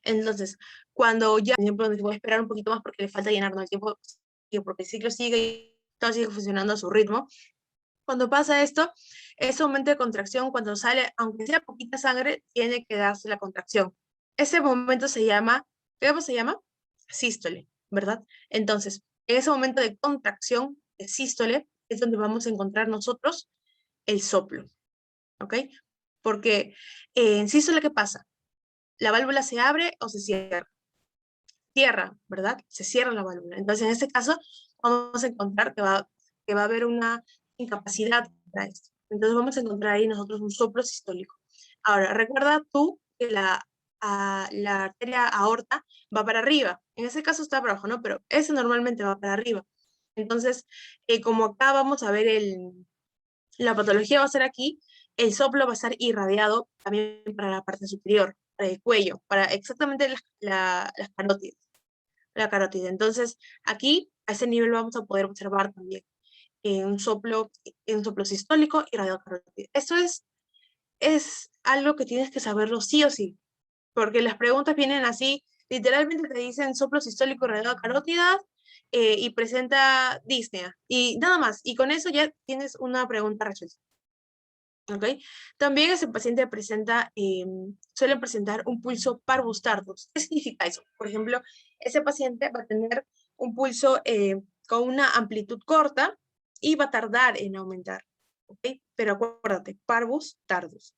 Entonces, cuando ya, por ejemplo, voy a esperar un poquito más porque le falta llenar, ¿no? El tiempo, porque el ciclo sigue y todo sigue funcionando a su ritmo. Cuando pasa esto, ese momento de contracción, cuando sale, aunque sea poquita sangre, tiene que darse la contracción. Ese momento se llama, ¿cómo se llama? Sístole, ¿verdad? Entonces, en ese momento de contracción, de sístole, es donde vamos a encontrar nosotros el soplo, ¿ok? Porque en sístole, ¿qué pasa? La válvula se abre o se cierra. Cierra, ¿verdad? Se cierra la válvula. Entonces, en este caso, vamos a encontrar que va a haber una incapacidad para esto. Entonces, vamos a encontrar ahí nosotros un soplo sistólico. Ahora, recuerda tú que la arteria aorta va para arriba. En ese caso está para abajo, ¿no? Pero ese normalmente va para arriba. Entonces, como acá vamos a ver la patología va a ser aquí, el soplo va a estar irradiado también para la parte superior, para el cuello, para exactamente las carótidas, la carótida. Entonces, aquí, a ese nivel vamos a poder observar también un soplo sistólico y radiocarótida. Esto es algo que tienes que saberlo sí o sí, porque las preguntas vienen así, literalmente te dicen soplo sistólico y radiocarótida y presenta disnea, y nada más, y con eso ya tienes una pregunta resuelta. ¿Ok? También ese paciente suele presentar un pulso parvus tardus. ¿Qué significa eso? Por ejemplo, ese paciente va a tener un pulso con una amplitud corta y va a tardar en aumentar. ¿Ok? Pero acuérdate, parvus tardus.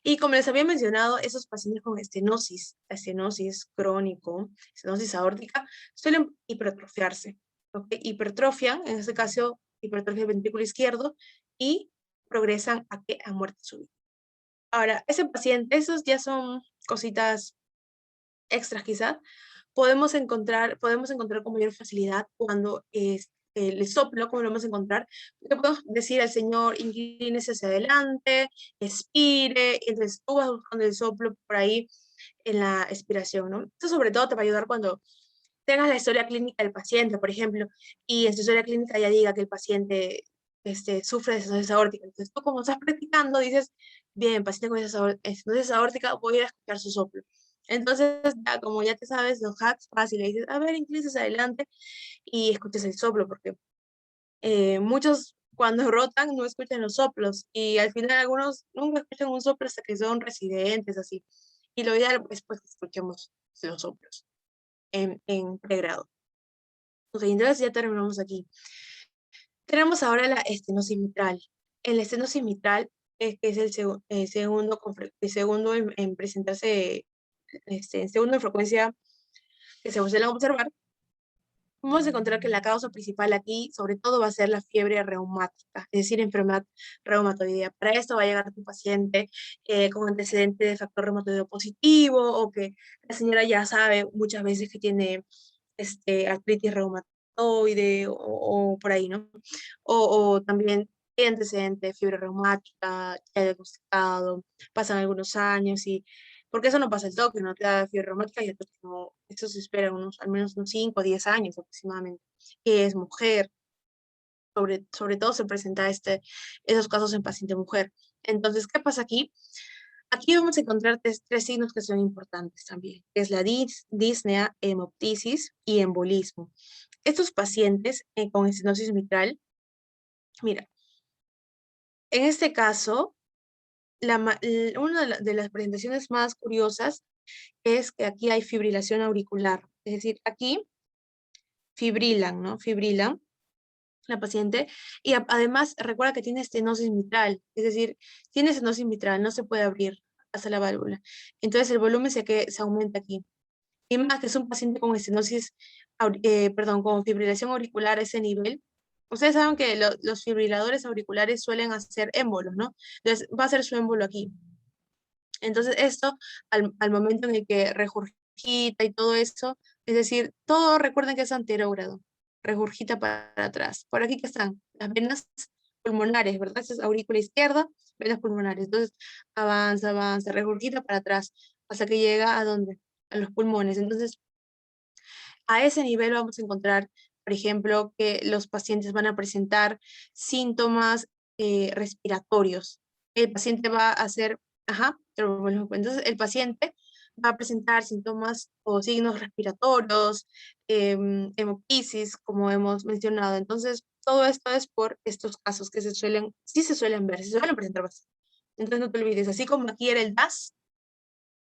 Y como les había mencionado, esos pacientes con estenosis crónico, estenosis aórtica, suelen hipertrofiarse. ¿Ok? Hipertrofian, en este caso, hipertrofia del ventrículo izquierdo, y progresan a muerte súbita. Ahora, ese paciente, esos ya son cositas extras quizás, podemos encontrar con mayor facilidad cuando el soplo, como lo vamos a encontrar, le podemos decir al señor, inclínese hacia adelante, expire, entonces tú vas buscando el soplo por ahí en la expiración, ¿no? Esto sobre todo te va a ayudar cuando tengas la historia clínica del paciente, por ejemplo, y en su historia clínica ya diga que el paciente sufre de estenosis aórtica. Entonces tú como estás practicando dices, bien, paciente con estenosis aórtica, voy a ir a escuchar su soplo. Entonces, ya, como ya te sabes los hacks fáciles, dices, a ver, inclínese adelante y escuches el soplo, porque muchos cuando rotan no escuchan los soplos y al final algunos nunca escuchan un soplo hasta que son residentes, así. Y lo ideal es pues que escuchemos los soplos en pregrado. Ok, entonces ya terminamos aquí. Tenemos ahora la estenosis mitral. El estenosis mitral que es el segundo en presentarse, el segundo en frecuencia que se suelen observar. Vamos a encontrar que la causa principal aquí, sobre todo, va a ser la fiebre reumática, es decir, enfermedad reumatoidea. Para esto va a llegar tu paciente con antecedente de factor reumatoideo positivo o que la señora ya sabe muchas veces que tiene artritis reumatoide o por ahí, ¿no? O también hay antecedente de fiebre reumática, ya diagnosticado, pasan algunos años y porque eso no pasa el toque, no te da fiebre reumática y el toque no, eso se espera al menos unos 5 o 10 años aproximadamente. Y es mujer, sobre todo se presenta esos casos en paciente mujer. Entonces, ¿qué pasa aquí? Aquí vamos a encontrar tres signos que son importantes también, que es la disnea, hemoptisis y embolismo. Estos pacientes con estenosis mitral, mira, en este caso, una de las presentaciones más curiosas es que aquí hay fibrilación auricular, es decir, aquí fibrilan, ¿no? Fibrilan la paciente y además recuerda que tiene estenosis mitral, es decir, tiene estenosis mitral, no se puede abrir. hasta la válvula. Entonces el volumen se aumenta aquí. Y más que es un paciente con estenosis, con fibrilación auricular a ese nivel. Ustedes saben que los fibriladores auriculares suelen hacer émbolos, ¿no? Entonces va a ser su émbolo aquí. Entonces esto, al momento en el que regurgita y todo eso, es decir, todo recuerden que es anterógrado, regurgita para atrás. Por aquí que están las venas pulmonares, ¿verdad? Esta es aurícula izquierda, venas pulmonares. Entonces avanza, avanza, regurgita para atrás, hasta que llega ¿a dónde? A los pulmones. Entonces, a ese nivel vamos a encontrar, por ejemplo, que los pacientes van a presentar síntomas respiratorios. El paciente va a hacer, entonces el paciente va a presentar síntomas o signos respiratorios, hemoptisis, como hemos mencionado. Entonces, todo esto es por estos casos que sí se suelen ver, se suelen presentar bastante. Entonces, no te olvides, así como aquí era el DAS,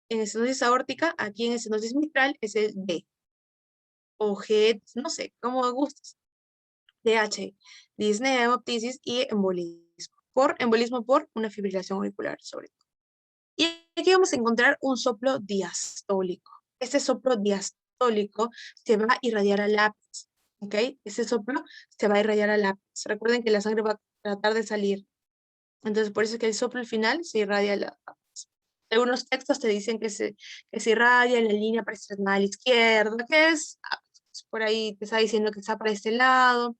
en estenosis aórtica, aquí en estenosis mitral es el D o G, no sé, como gustes. DH, disnea, hemoptisis y embolismo. Embolismo por una fibrilación auricular, sobre todo. Y aquí vamos a encontrar un soplo diastólico. Este soplo diastólico se va a irradiar al lápiz, ¿ok? Ese soplo se va a irradiar al lápiz. Recuerden que la sangre va a tratar de salir. Entonces, por eso es que el soplo al final se irradia al lápiz. Algunos textos te dicen que se irradia en la línea parasternal izquierda, que es por ahí te está diciendo que está para este lado,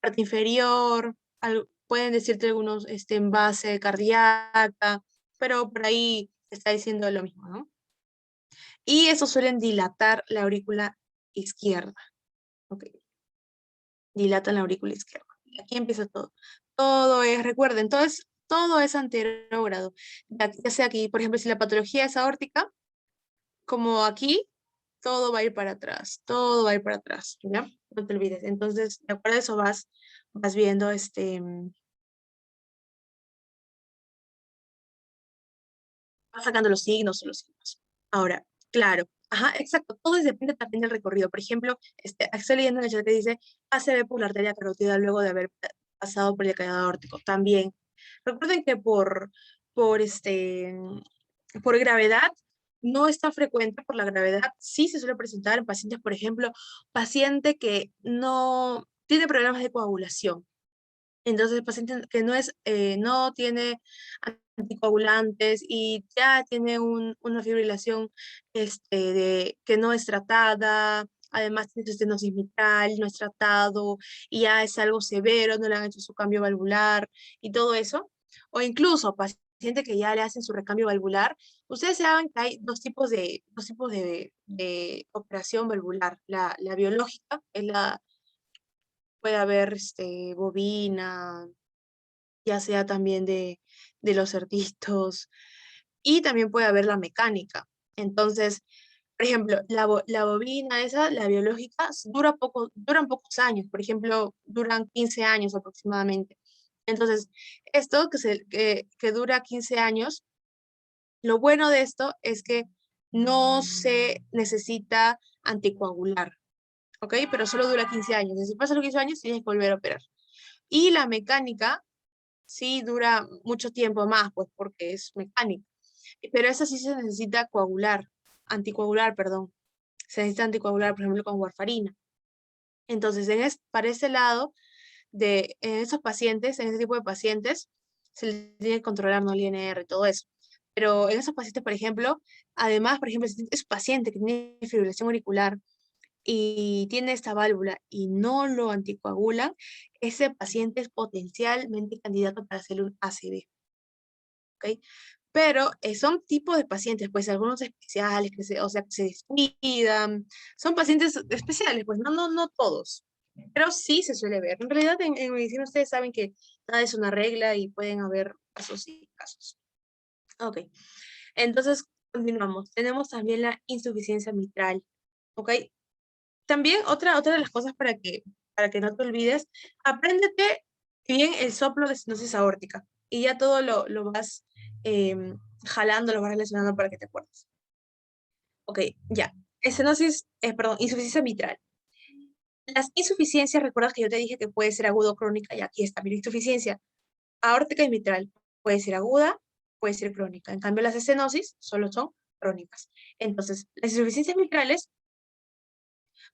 parte inferior, pueden decirte algunos en base cardíaca, pero por ahí te está diciendo lo mismo, ¿no? Y eso suelen dilatar la aurícula izquierda. Ok. Dilatan la aurícula izquierda. Aquí empieza todo. Todo es, recuerden, todo es anterógrado. Ya sea aquí, por ejemplo, si la patología es aórtica, como aquí, todo va a ir para atrás, todo va a ir para atrás, ¿ya? No te olvides. Entonces, de acuerdo a eso vas viendo vas sacando los signos o los signos. Ahora, claro, exacto, todo depende también del recorrido. Por ejemplo, estoy leyendo en el chat que dice, ACV por la arteria carótida luego de haber pasado por el cañado aórtico. También, recuerden que por, este, por gravedad, no es tan frecuente por la gravedad, sí se suele presentar en pacientes, por ejemplo, paciente que no tiene problemas de coagulación. Entonces, el paciente que no tiene anticoagulantes y ya tiene una fibrilación que no es tratada, además tiene su estenosis mitral, no es tratado y ya es algo severo, no le han hecho su cambio valvular y todo eso, o incluso paciente que ya le hacen su recambio valvular, ustedes saben que hay dos tipos de operación valvular. La biológica puede haber bobina, ya sea también de los cerditos, y también puede haber la mecánica. Entonces, por ejemplo, la bobina esa, la biológica, duran pocos años, por ejemplo, duran 15 años aproximadamente. Entonces, esto que dura 15 años, lo bueno de esto es que no se necesita anticoagular, ¿ok? Pero solo dura 15 años. Si pasan los 15 años, tienes que volver a operar. Y la mecánica sí dura mucho tiempo más, pues porque es mecánica. Pero esa sí se necesita anticoagular, perdón. Se necesita anticoagular, por ejemplo, con warfarina. Entonces, para ese lado, en esos pacientes, en ese tipo de pacientes, se les tiene que controlar, ¿no? El INR y todo eso. Pero en esos pacientes, por ejemplo, además, por ejemplo, si es un paciente que tiene fibrilación auricular y tiene esta válvula y no lo anticoagulan, ese paciente es potencialmente candidato para hacer un ACV. ¿Ok? Pero son tipos de pacientes, pues algunos especiales, o sea, que se descuidan, son pacientes especiales, pues no todos, pero sí se suele ver. En realidad en medicina ustedes saben que nada es una regla y pueden haber casos y casos. Ok, entonces continuamos. Tenemos también la insuficiencia mitral, ¿ok? También otra de las cosas para que no te olvides, apréndete bien el soplo de estenosis aórtica y ya todo lo vas jalando, lo vas relacionando para que te acuerdes. Ok, ya. Insuficiencia mitral. Las insuficiencias, recuerdas que yo te dije que puede ser agudo o crónica, y aquí está mi insuficiencia aórtica y mitral. Puede ser aguda puede ser crónica. En cambio, las estenosis solo son crónicas. Entonces, las insuficiencias mitrales,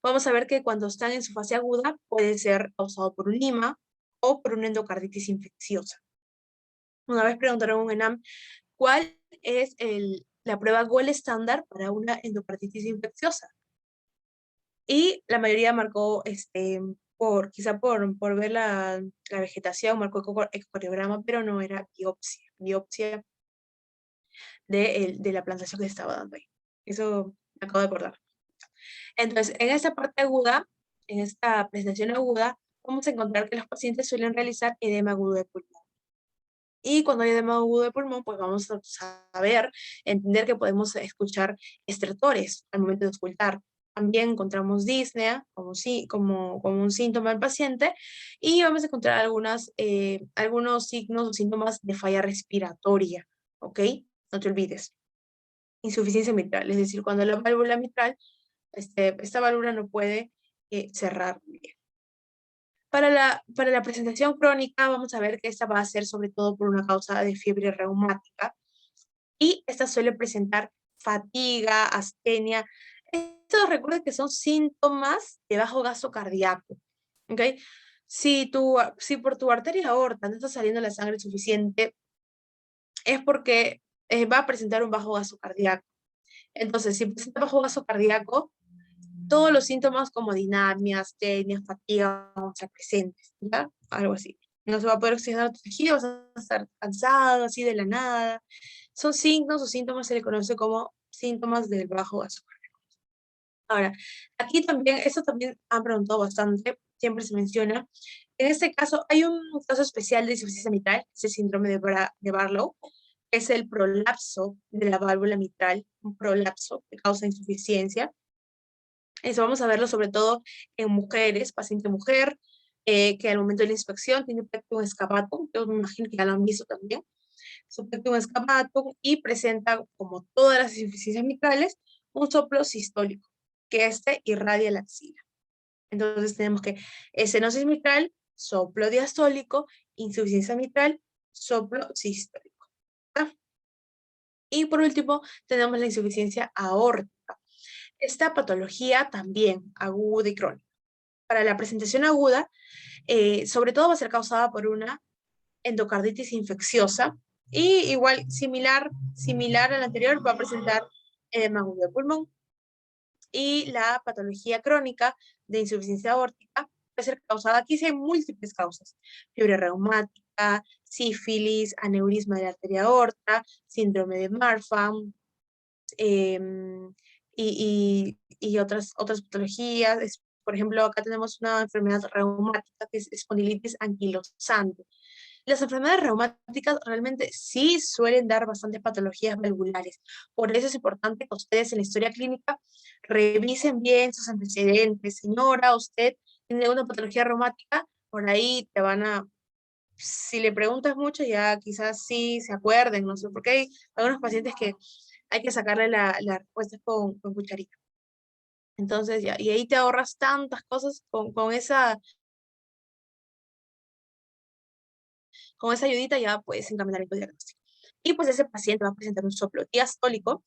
vamos a ver que cuando están en su fase aguda, puede ser causado por un lima o por una endocarditis infecciosa. Una vez preguntaron en un ENAM, ¿cuál es la prueba gold estándar para una endocarditis infecciosa? Y la mayoría marcó, quizá por ver la vegetación, marcó ecocardiograma, pero no era biopsia de la plantación que se estaba dando ahí. Eso me acabo de acordar. Entonces, en esta parte aguda, en esta presentación aguda, vamos a encontrar que los pacientes suelen realizar edema agudo de pulmón. Y cuando hay edema agudo de pulmón, pues vamos a saber, entender que podemos escuchar estertores al momento de auscultar. También encontramos disnea como un síntoma del paciente y vamos a encontrar algunos signos o síntomas de falla respiratoria, ¿ok? No te olvides. Insuficiencia mitral, es decir, cuando la válvula mitral, esta válvula no puede cerrar bien. Para la presentación crónica, vamos a ver que esta va a ser sobre todo por una causa de fiebre reumática y esta suele presentar fatiga, astenia. Estos recuerden que son síntomas de bajo gasto cardíaco, ¿ok? Si por tu arteria aorta no está saliendo la sangre suficiente, es porque va a presentar un bajo gasto cardíaco. Entonces, si presenta bajo gasto cardíaco, todos los síntomas como dinamia, astenia, fatiga van a estar presentes, ¿ya? Algo así. No se va a poder oxigenar tu tejido, vas a estar cansado, así de la nada. Son signos o síntomas, se le conoce como síntomas del bajo azúcar. Ahora, aquí también, esto también han preguntado bastante, siempre se menciona. En este caso, hay un caso especial de insuficiencia mitral, es el síndrome de Barlow, que es el prolapso de la válvula mitral, un prolapso que causa insuficiencia. Eso vamos a verlo sobre todo en mujeres, paciente mujer, que al momento de la inspección tiene pectum excavatum, yo me imagino que ya lo han visto también, su pectum excavatum y presenta, como todas las insuficiencias mitrales, un soplo sistólico, que irradia la axila. Entonces tenemos que estenosis mitral, soplo diastólico, insuficiencia mitral, soplo sistólico. ¿Ah? Y por último, tenemos la insuficiencia aórtica. Esta patología también aguda y crónica. Para la presentación aguda, sobre todo va a ser causada por una endocarditis infecciosa y igual similar al anterior va a presentar edema agudo de pulmón. Y la patología crónica de insuficiencia aórtica puede ser causada, aquí sí hay múltiples causas, fiebre reumática, sífilis, aneurisma de la arteria aorta, síndrome de Marfan, y otras patologías. Por ejemplo, acá tenemos una enfermedad reumática que es espondilitis anquilosante. Las enfermedades reumáticas realmente sí suelen dar bastantes patologías valvulares. Por eso es importante que ustedes en la historia clínica revisen bien sus antecedentes. Señora, usted tiene una patología reumática, por ahí te van a, si le preguntas mucho, ya quizás sí se acuerden, no sé, porque hay algunos pacientes que hay que sacarle la respuesta con cucharita. Entonces, ya, y ahí te ahorras tantas cosas con esa ayudita, ya puedes encaminar el diagnóstico. Y pues ese paciente va a presentar un soplo diastólico,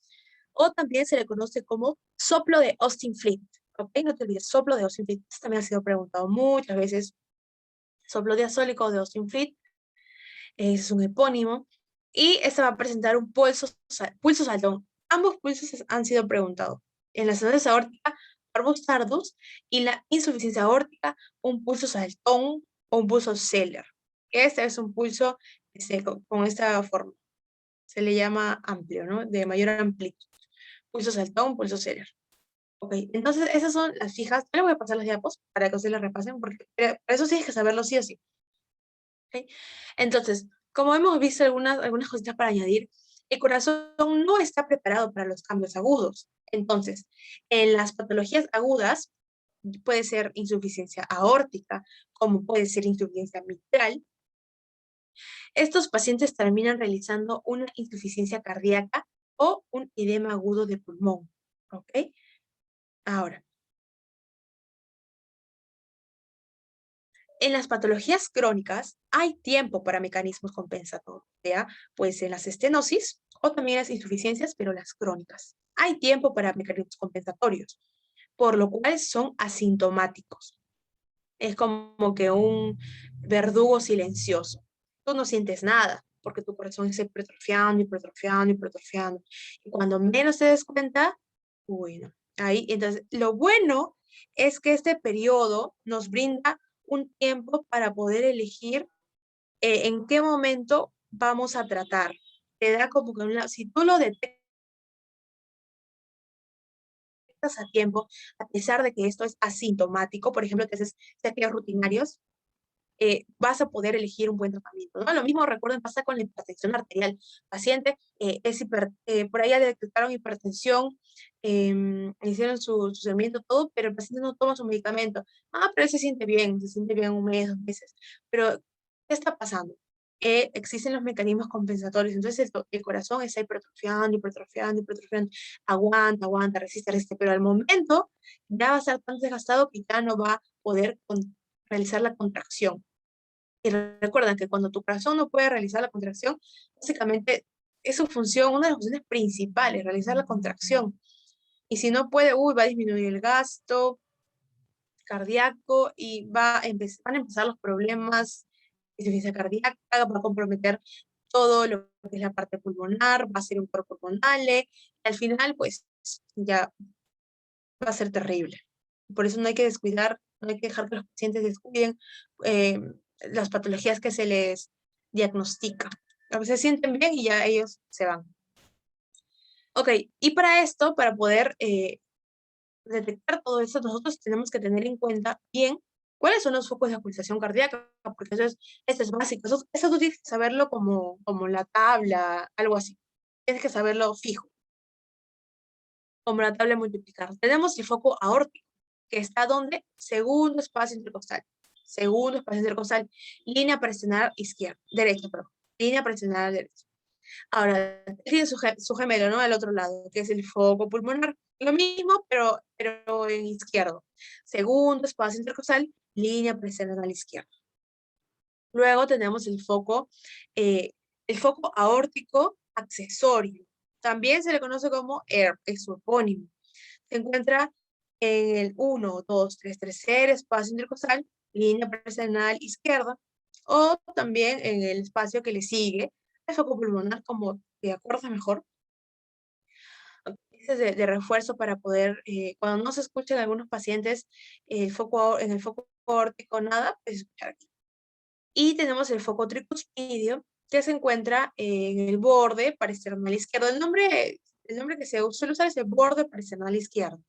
o también se le conoce como soplo de Austin Fleet. ¿Ok? No te olvides, soplo de Austin Fleet. Esto también ha sido preguntado muchas veces. Soplo diastólico de Austin Fleet es un epónimo. Y este va a presentar un pulso saltón. Ambos pulsos han sido preguntados. En la estenosis aórtica, Parvus tardus, y la insuficiencia aórtica, un pulso saltón o un pulso Zeller. Este es un pulso con esta forma. Se le llama amplio, ¿no? De mayor amplitud. Pulso saltón, pulso Zeller. Ok, entonces esas son las fijas. Yo le voy a pasar las diapos para que ustedes las repasen, porque para eso tienes que saberlo sí o sí. ¿Okay? Entonces, como hemos visto algunas cositas para añadir, el corazón no está preparado para los cambios agudos. Entonces, en las patologías agudas, puede ser insuficiencia aórtica, como puede ser insuficiencia mitral. Estos pacientes terminan realizando una insuficiencia cardíaca o un edema agudo de pulmón. ¿Ok? Ahora, En las patologías crónicas hay tiempo para mecanismos compensatorios, ¿ya? Pues en las estenosis o también las insuficiencias, pero las crónicas. Hay tiempo para mecanismos compensatorios, por lo cual son asintomáticos. Es como que un verdugo silencioso. Tú no sientes nada, porque tu corazón se hipertrofiando, hipertrofiando, hipertrofiando. Y cuando menos te des cuenta, uy, no. Ahí, entonces, lo bueno es que este periodo nos brinda un tiempo para poder elegir en qué momento vamos a tratar. Te da como que si tú lo detectas a tiempo, a pesar de que esto es asintomático, por ejemplo, que haces chequeos rutinarios, vas a poder elegir un buen tratamiento, ¿no? Lo mismo, recuerden, pasa con la hipertensión arterial. Paciente por ahí ya detectaron hipertensión, hicieron su seguimiento, todo, pero el paciente no toma su medicamento. Ah, pero él se siente bien un mes, 2 meses. Pero, ¿qué está pasando? Existen los mecanismos compensatorios, entonces el corazón está hipertrofiando, hipertrofiando, hipertrofiando, aguanta, aguanta, resiste, resiste, pero al momento ya va a estar tan desgastado que ya no va a poder realizar la contracción. Y recuerda que cuando tu corazón no puede realizar la contracción, básicamente es su función, una de las funciones principales, realizar la contracción. Y si no puede, va a disminuir el gasto cardíaco y van a empezar los problemas de insuficiencia cardíaca, va a comprometer todo lo que es la parte pulmonar, va a ser un cuerpo pulmonar, y al final, pues, ya va a ser terrible. Por eso no hay que descuidar, no hay que dejar que los pacientes descuiden eh, las patologías que se les diagnostica. A veces se sienten bien y ya ellos se van. Ok, y para esto, para poder detectar todo esto, nosotros tenemos que tener en cuenta bien cuáles son los focos de pulsación cardíaca, porque eso es básico. Eso tú tienes que saberlo como la tabla, algo así. Tienes que saberlo fijo, como la tabla de multiplicar. Tenemos el foco aórtico, que está donde segundo espacio intercostal. Segundo espacio intercostal. Línea presionar izquierda, derecha, perdón. Línea presionar derecha. Ahora, tiene su gemelo, ¿no? Al otro lado, que es el foco pulmonar. Lo mismo, pero en izquierdo. Segundo espacio intercostal, línea presionar a la izquierda. Luego tenemos el foco aórtico accesorio. También se le conoce como ERP, es su epónimo. Se encuentra en el 1, 2, 3, tercer espacio intercostal, línea presenal izquierda, o también en el espacio que le sigue, el foco pulmonar, como te acuerdas mejor. Es de refuerzo para poder, cuando no se escucha en algunos pacientes en el foco aórtico nada, pues escuchar aquí. Y tenemos el foco tricuspidio, que se encuentra en el borde parasternal izquierdo. El nombre que se suele usar es el borde parasternal izquierdo.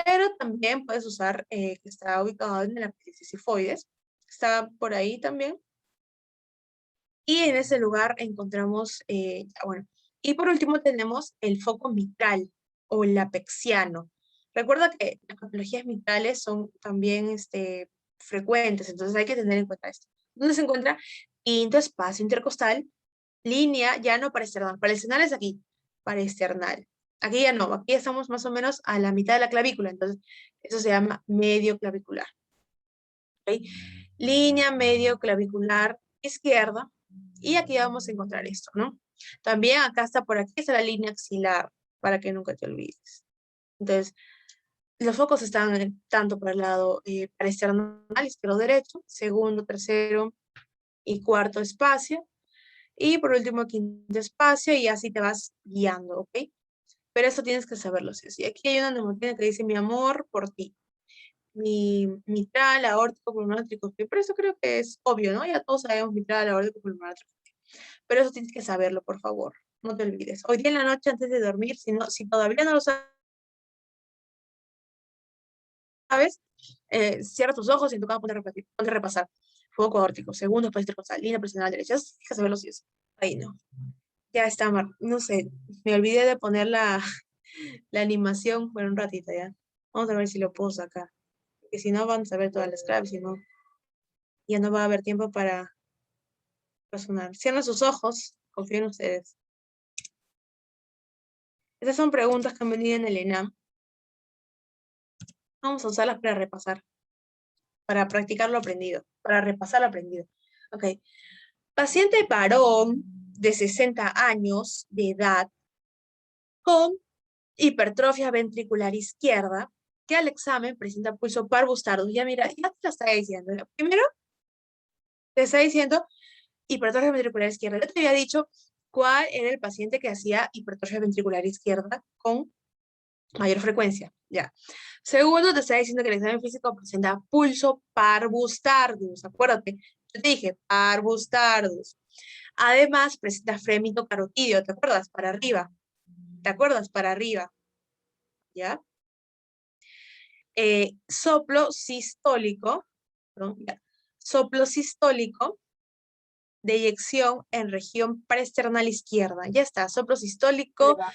Pero también puedes usar que está ubicado en el apéndice sifoides. Está por ahí también. Y en ese lugar encontramos, bueno, y por último tenemos el foco mitral o el apexiano. Recuerda que las patologías mitrales son también frecuentes, entonces hay que tener en cuenta esto. ¿Dónde se encuentra? Quinto espacio intercostal, línea ya no parasternal. Parasternal es aquí, parasternal. Aquí ya no, aquí estamos más o menos a la mitad de la clavícula, entonces eso se llama medio clavicular. ¿Okay? Línea medio clavicular izquierda, y aquí vamos a encontrar esto, ¿no? También acá está, por aquí está la línea axilar, para que nunca te olvides. Entonces, los focos están tanto para el lado parasternal, izquierdo, derecho, segundo, tercero y cuarto espacio, y por último quinto espacio, y así te vas guiando, ¿ok? Pero eso tienes que saberlo, sí. Y aquí hay una neumonía que dice, mi amor por ti. Mi mitral, aórtico, pulmonar, tricuspio. Pero eso creo que es obvio, ¿no? Ya todos sabemos mitral, aórtico, pulmonar, tricuspio. Pero eso tienes que saberlo, por favor. No te olvides. Hoy día en la noche antes de dormir, si todavía no lo sabes, cierra tus ojos y en tu cama ponte a repasar. Foco aórtico, segundo espacio intercostal, línea presional derecha. Eso tienes que saberlo sí o sí. Ahí no. Ya está, Mar. No sé, me olvidé de poner la animación por un ratito ya. Vamos a ver si lo puedo sacar. Porque si no, vamos a ver todas las claves, si no, ya no va a haber tiempo para razonar. Cierren sus ojos, confío en ustedes. Estas son preguntas que han venido en el ENAM. Vamos a usarlas para repasar. para practicar lo aprendido, para repasar lo aprendido. Ok. Paciente varón de 60 años de edad con hipertrofia ventricular izquierda, que al examen presenta pulso parvustardus. Ya mira, ya te lo estaba diciendo. Primero, te está diciendo hipertrofia ventricular izquierda. Yo te había dicho cuál era el paciente que hacía hipertrofia ventricular izquierda con mayor frecuencia. Ya. Segundo, te está diciendo que el examen físico presenta pulso parvustardus. Acuérdate, yo te dije parvustardus. Además, presenta frémito carotidio. ¿Te acuerdas? Para arriba. ¿Te acuerdas? Para arriba. ¿Ya? Soplo sistólico, perdón, ya, soplo sistólico de eyección en región paresternal izquierda. Ya está, soplo sistólico. A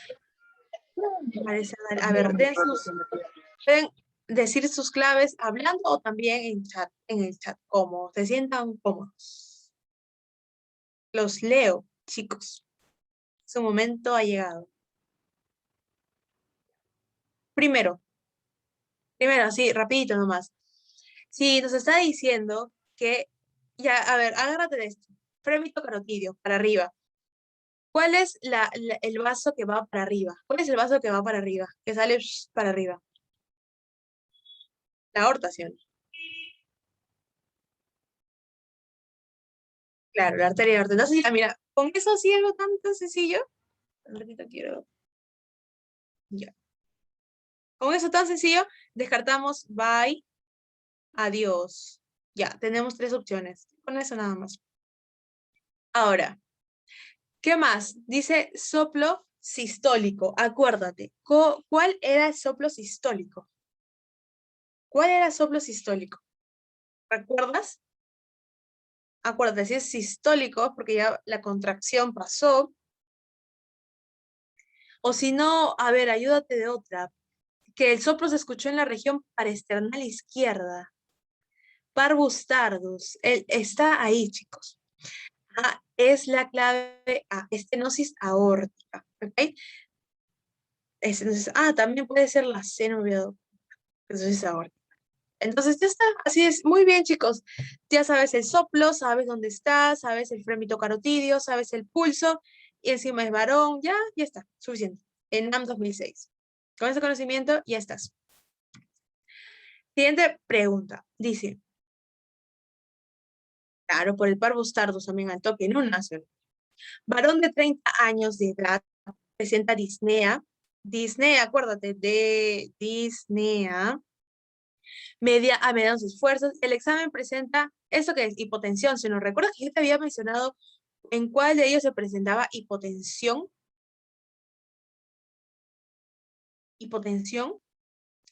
ver, pueden decir sus claves hablando o también en el chat, como se sientan cómodos. Los leo, chicos. Su momento ha llegado. Primero, así, rapidito nomás. Si nos está diciendo que, ya, a ver, agárrate de esto. Frémito carotidio, para arriba. ¿Cuál es el vaso que va para arriba? ¿Cuál es el vaso que va para arriba? Que sale para arriba. La aorta, ¿sí o no? Claro, la arteria aorta. Entonces, ya, mira, con eso sí algo tan sencillo. Un ratito quiero. Ya. Con eso tan sencillo, descartamos bye, adiós. Ya, tenemos 3 opciones. Con eso nada más. Ahora, ¿qué más? Dice soplo sistólico. Acuérdate, ¿cuál era el soplo sistólico? ¿Cuál era el soplo sistólico? ¿Recuerdas? Acuérdate, si es sistólico, porque ya la contracción pasó. O si no, a ver, ayúdate de otra. Que el soplo se escuchó en la región paresternal izquierda. Parvustardus. Está ahí, chicos. Es la clave A, estenosis aórtica. ¿Ok? También puede ser la C, no me olvidó. Estenosis aórtica. Entonces ya está, así es. Muy bien, chicos. Ya sabes el soplo, sabes dónde está, sabes el frémito carotidio, sabes el pulso, y encima es varón, ya está, suficiente. En NAM 2006. Con ese conocimiento, ya estás. Siguiente pregunta. Dice, claro, por el parvustardus también al toque, no nace. Varón de 30 años de edad presenta disnea. Disnea, acuérdate, de disnea. Media a medianos esfuerzos. El examen presenta, ¿eso que es? Hipotensión. Si nos recuerdas que yo te había mencionado en cuál de ellos se presentaba hipotensión. Hipotensión,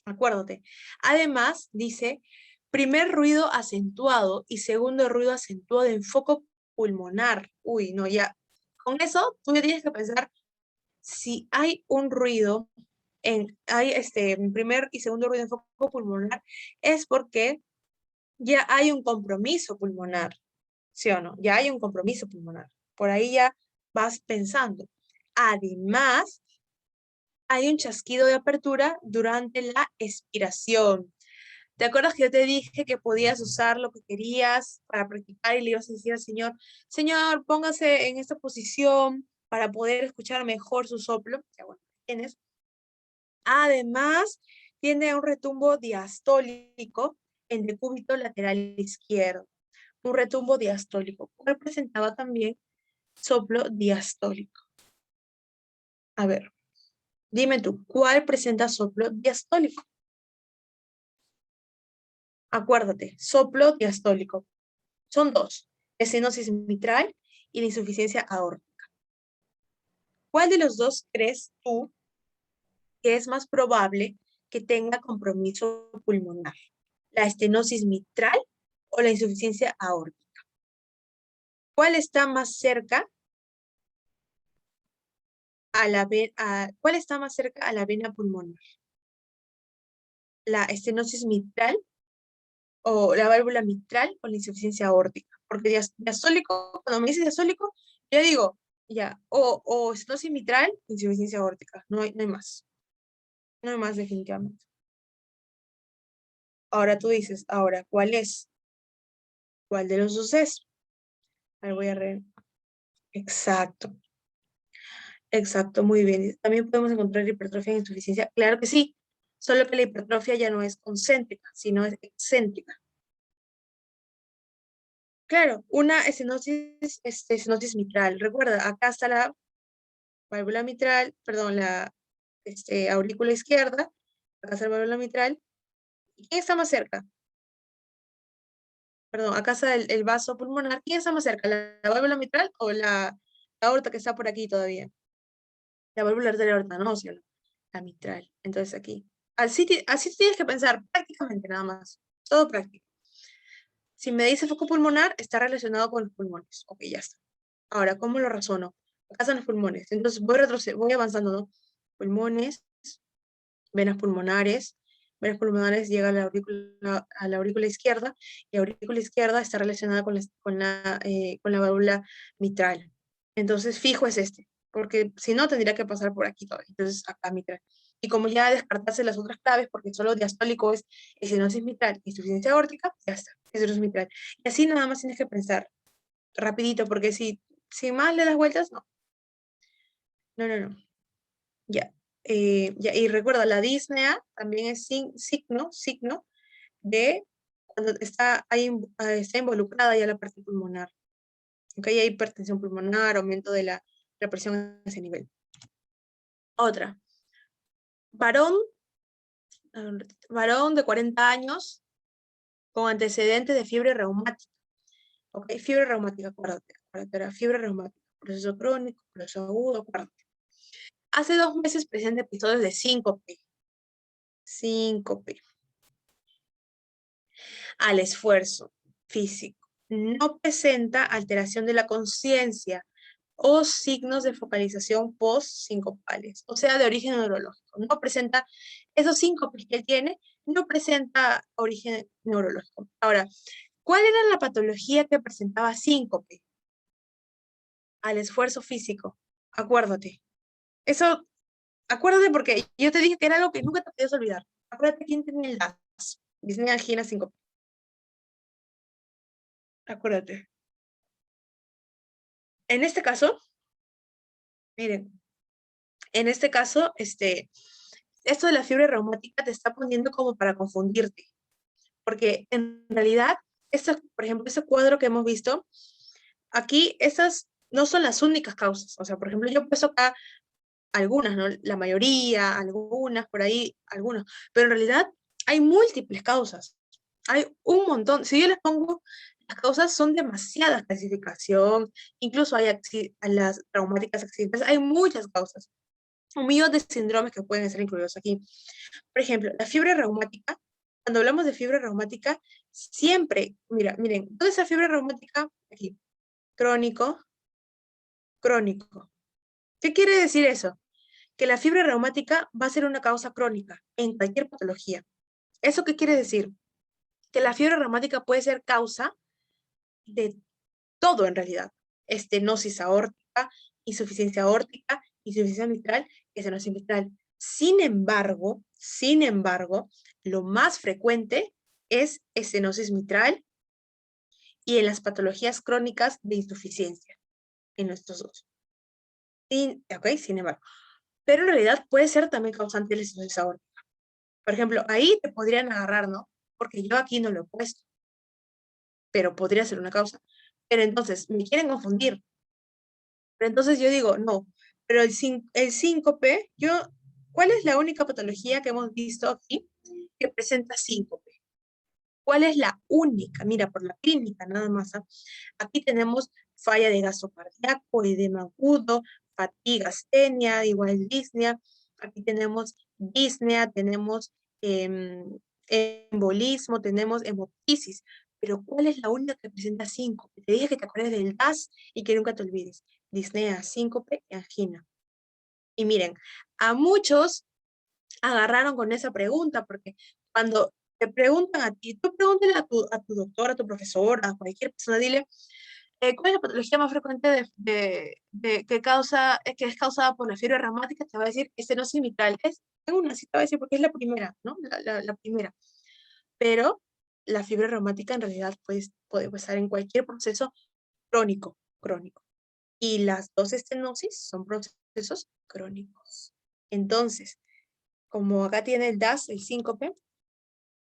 acuérdate. Además, dice, primer ruido acentuado y segundo ruido acentuado en foco pulmonar. Uy, no, ya. Con eso, tú ya tienes que pensar si hay un ruido hay primer y segundo ruido en foco pulmonar, es porque ya hay un compromiso pulmonar, ¿sí o no? Ya hay un compromiso pulmonar. Por ahí ya vas pensando. Además, hay un chasquido de apertura durante la expiración. ¿Te acuerdas que yo te dije que podías usar lo que querías para practicar y le ibas a decir al señor, señor, póngase en esta posición para poder escuchar mejor su soplo? Ya bueno, tienes. Además, tiene un retumbo diastólico en decúbito lateral izquierdo. Un retumbo diastólico. ¿Cuál presentaba también soplo diastólico? A ver, dime tú, ¿cuál presenta soplo diastólico? Acuérdate, soplo diastólico. Son 2, estenosis mitral y la insuficiencia aórtica. ¿Cuál de los dos crees tú que es más probable que tenga compromiso pulmonar? ¿La estenosis mitral o la insuficiencia aórtica? ¿Cuál está más cerca a la cuál está más cerca a la vena pulmonar? ¿La estenosis mitral o la válvula mitral o la insuficiencia aórtica? Porque diastólico, cuando me dices diastólico, yo digo, ya, o estenosis mitral, insuficiencia aórtica, no hay más. No hay más definitivamente. Ahora tú dices, ahora, ¿cuál es? ¿Cuál de los dos es? Ahí voy a ver. Exacto, exacto, muy bien. También podemos encontrar hipertrofia en insuficiencia. Claro que sí, solo que la hipertrofia ya no es concéntrica, sino es excéntrica. Claro, una estenosis mitral. Recuerda, acá está la válvula mitral, perdón, la aurícula izquierda, acá está la válvula mitral. ¿Y quién está más cerca? Perdón, acá está el vaso pulmonar. ¿Quién está más cerca? ¿La válvula mitral o la aorta que está por aquí todavía? La válvula arterial aorta, no, ¿sí o no? La mitral. Entonces aquí. Así tienes que pensar prácticamente nada más. Todo práctico. Si me dice foco pulmonar, está relacionado con los pulmones. Ok, ya está. Ahora, ¿cómo lo razono? Acá están los pulmones. Entonces voy avanzando, ¿no? Pulmones, venas pulmonares. Venas pulmonares llega a la aurícula izquierda y la aurícula izquierda está relacionada con la válvula mitral. Entonces, fijo es este, porque si no, tendría que pasar por aquí todavía. Entonces, acá mitral. Y como ya descartarse las otras claves, porque solo diastólico es estenosis mitral y insuficiencia aórtica, ya está, estenosis mitral. Y así nada más tienes que pensar rapidito, porque si más le das vueltas, no. No, no, no. Ya. Ya. Y recuerda, la disnea también es signo de cuando está involucrada ya la parte pulmonar. ¿Ok? Hay hipertensión pulmonar, aumento de la presión a ese nivel. Otra. Varón, varón de 40 años con antecedentes de fiebre reumática. ¿Ok? Fiebre reumática, acuérdate, era fiebre reumática, proceso crónico, proceso agudo, acuérdate. Hace 2 meses presenta episodios de síncope. Síncope. Al esfuerzo físico. No presenta alteración de la conciencia o signos de focalización post-sincopales, o sea, de origen neurológico. No presenta esos síncopes que él tiene, no presenta origen neurológico. Ahora, ¿cuál era la patología que presentaba síncope? Al esfuerzo físico. Acuérdate. Eso, acuérdate porque yo te dije que era algo que nunca te podías olvidar. Acuérdate quién tiene el DAS. Disney angina síncope. Acuérdate. En este caso, miren, en este caso, esto de la fiebre reumática te está poniendo como para confundirte, porque en realidad, por ejemplo, este cuadro que hemos visto, aquí estas no son las únicas causas. O sea, por ejemplo, yo he puesto acá algunas, ¿no? La mayoría, algunas, por ahí, algunas, pero en realidad hay múltiples causas. Hay un montón. Si yo les pongo, las causas son demasiadas clasificación, incluso hay las traumáticas accidentales, hay muchas causas. Un millón de síndromes que pueden ser incluidos aquí. Por ejemplo, la fiebre reumática, cuando hablamos de fiebre reumática, siempre, miren, toda esa fiebre reumática, aquí, crónico, crónico. ¿Qué quiere decir eso? Que la fiebre reumática va a ser una causa crónica en cualquier patología. ¿Eso qué quiere decir? Que la fiebre reumática puede ser causa de todo en realidad. Estenosis aórtica, insuficiencia aórtica, insuficiencia mitral, estenosis mitral. Sin embargo, lo más frecuente es estenosis mitral y en las patologías crónicas de insuficiencia, en nuestros dos. Ok, sin embargo. Pero en realidad puede ser también causante de la estenosis aórtica. Por ejemplo, ahí te podrían agarrar, ¿no? Porque yo aquí no lo he puesto, pero podría ser una causa. Pero entonces, me quieren confundir. Pero entonces yo digo, no, pero el síncope, ¿cuál es la única patología que hemos visto aquí que presenta síncope? ¿Cuál es la única? Mira, por la clínica nada más. Aquí tenemos falla de gasto cardíaco, edema agudo, fatiga, astenia, igual disnea. Aquí tenemos disnea, tenemos embolismo, tenemos hemoptisis. Pero ¿cuál es la única que presenta síncope? Te dije que te acuerdes del DAS y que nunca te olvides. Disnea, síncope y angina. Y miren, a muchos agarraron con esa pregunta, porque cuando te preguntan a ti, tú pregúntale a tu doctor, a tu profesor, a cualquier persona, dile, ¿cuál es la patología más frecuente que es causada por la fiebre reumática? Te va a decir estenosis mitral. Es una, sí te va a decir, porque es la primera, ¿no? La primera. pero la fiebre reumática en realidad pues, puede pasar en cualquier proceso crónico. Y las dos estenosis son procesos crónicos. Entonces, como acá tiene el DAS, el síncope,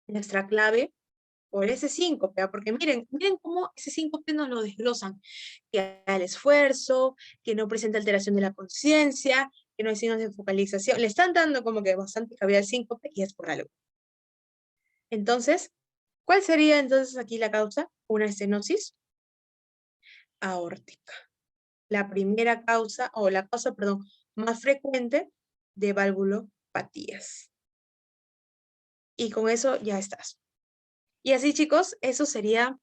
nuestra clave por ese síncope, porque miren cómo ese síncope nos lo desglosan, que al esfuerzo, que no presenta alteración de la conciencia, que no hay signos de focalización, le están dando como que bastante cabida al síncope y es por algo. Entonces, ¿cuál sería entonces aquí la causa? Una estenosis aórtica. La primera causa, o la causa, perdón, más frecuente de valvulopatías. Y con eso ya estás. Y así, chicos, eso sería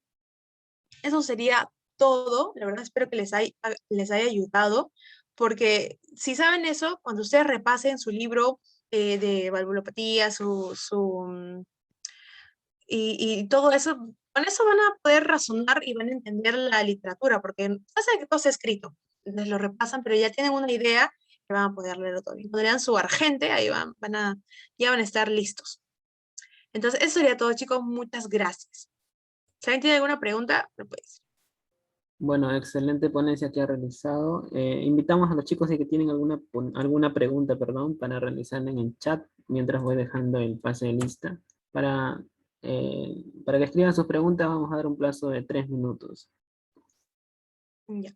todo. La verdad espero que les haya ayudado, porque si saben eso, cuando ustedes repasen su libro de valvulopatía, y todo eso, con eso van a poder razonar y van a entender la literatura, porque saben que todo está escrito, les lo repasan, pero ya tienen una idea que van a poder leerlo todo. Y cuando lean su Argente, ahí ya van a estar listos. Entonces, eso sería todo, chicos. Muchas gracias. Si alguien tiene alguna pregunta, lo puede decir. Bueno, excelente ponencia que ha realizado. Invitamos a los chicos que tienen alguna pregunta, perdón, para realizarla en el chat mientras voy dejando el pase de lista. Para que escriban sus preguntas vamos a dar un plazo de 3 minutos. Ya.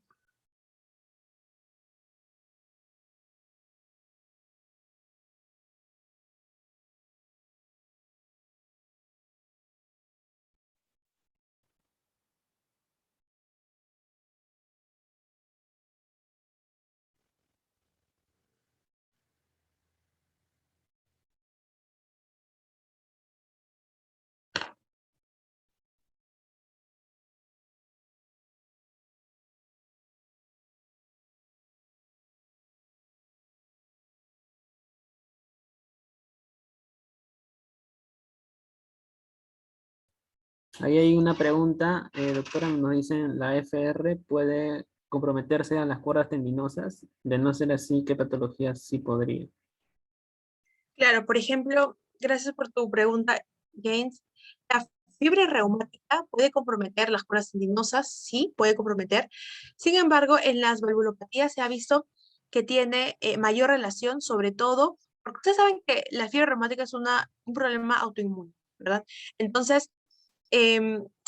Ahí hay una pregunta, doctora, nos dicen, ¿la FR puede comprometerse a las cuerdas tendinosas? De no ser así, ¿qué patologías sí podría? Claro, por ejemplo, gracias por tu pregunta, James. La fiebre reumática puede comprometer las cuerdas tendinosas, sí, puede comprometer. Sin embargo, en las valvulopatías se ha visto que tiene mayor relación, sobre todo, porque ustedes saben que la fiebre reumática es un problema autoinmune, ¿verdad? Entonces,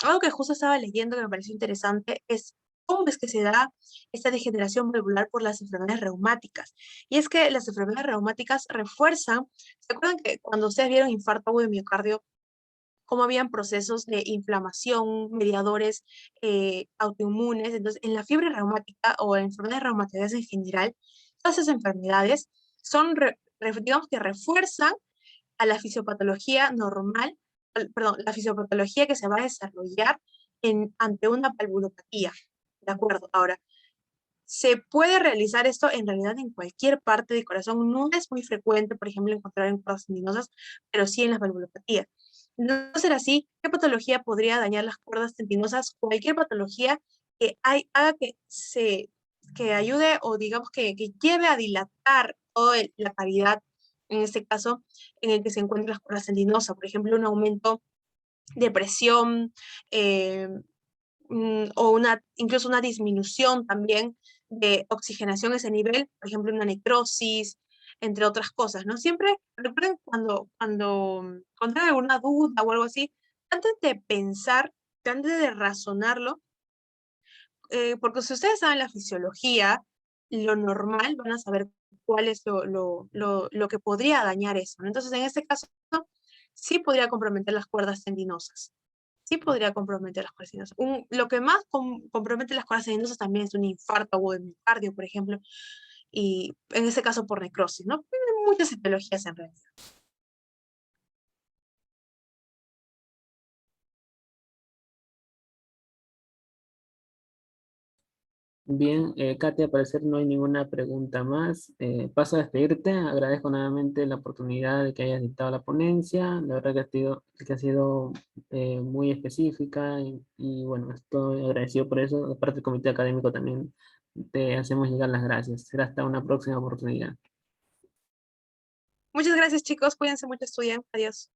algo que justo estaba leyendo que me pareció interesante es cómo es que se da esta degeneración valvular por las enfermedades reumáticas. Y es que las enfermedades reumáticas refuerzan, ¿se acuerdan que cuando ustedes vieron infarto agudo de miocardio, cómo habían procesos de inflamación, mediadores autoinmunes? Entonces, en la fiebre reumática o en enfermedades reumáticas en general, todas esas enfermedades digamos que refuerzan a la fisiopatología normal, perdón, la fisiopatología que se va a desarrollar ante una valvulopatía. ¿De acuerdo? Ahora, se puede realizar esto en realidad en cualquier parte del corazón. No es muy frecuente, por ejemplo, encontrar en cuerdas tendinosas, pero sí en las valvulopatías. No será así, ¿qué patología podría dañar las cuerdas tendinosas? Cualquier patología haga que ayude o digamos que lleve a dilatar toda la cavidad, en este caso, en el que se encuentran las cuerdas tendinosas. Por ejemplo, un aumento de presión, eh, o incluso una disminución también de oxigenación a ese nivel, por ejemplo, una necrosis, entre otras cosas, ¿no? Siempre recuerden cuando tengan alguna duda o algo así, antes de pensar, antes de razonarlo, porque si ustedes saben la fisiología, lo normal, van a saber cuál es lo que podría dañar eso, ¿no? Entonces, en este caso, sí podría comprometer las cuerdas tendinosas. Sí podría comprometer las cuerdas tendinosas. Lo que más compromete las cuerdas tendinosas también es un infarto agudo de miocardio, por ejemplo, y en este caso por necrosis, ¿no? Hay muchas etiologías en realidad. Bien, Katia, al parecer no hay ninguna pregunta más. Paso a despedirte. Agradezco nuevamente la oportunidad de que hayas dictado la ponencia. La verdad que ha sido muy específica y bueno, estoy agradecido por eso. De parte del comité académico también te hacemos llegar las gracias. Será hasta una próxima oportunidad. Muchas gracias, chicos. Cuídense mucho, estudien. Adiós.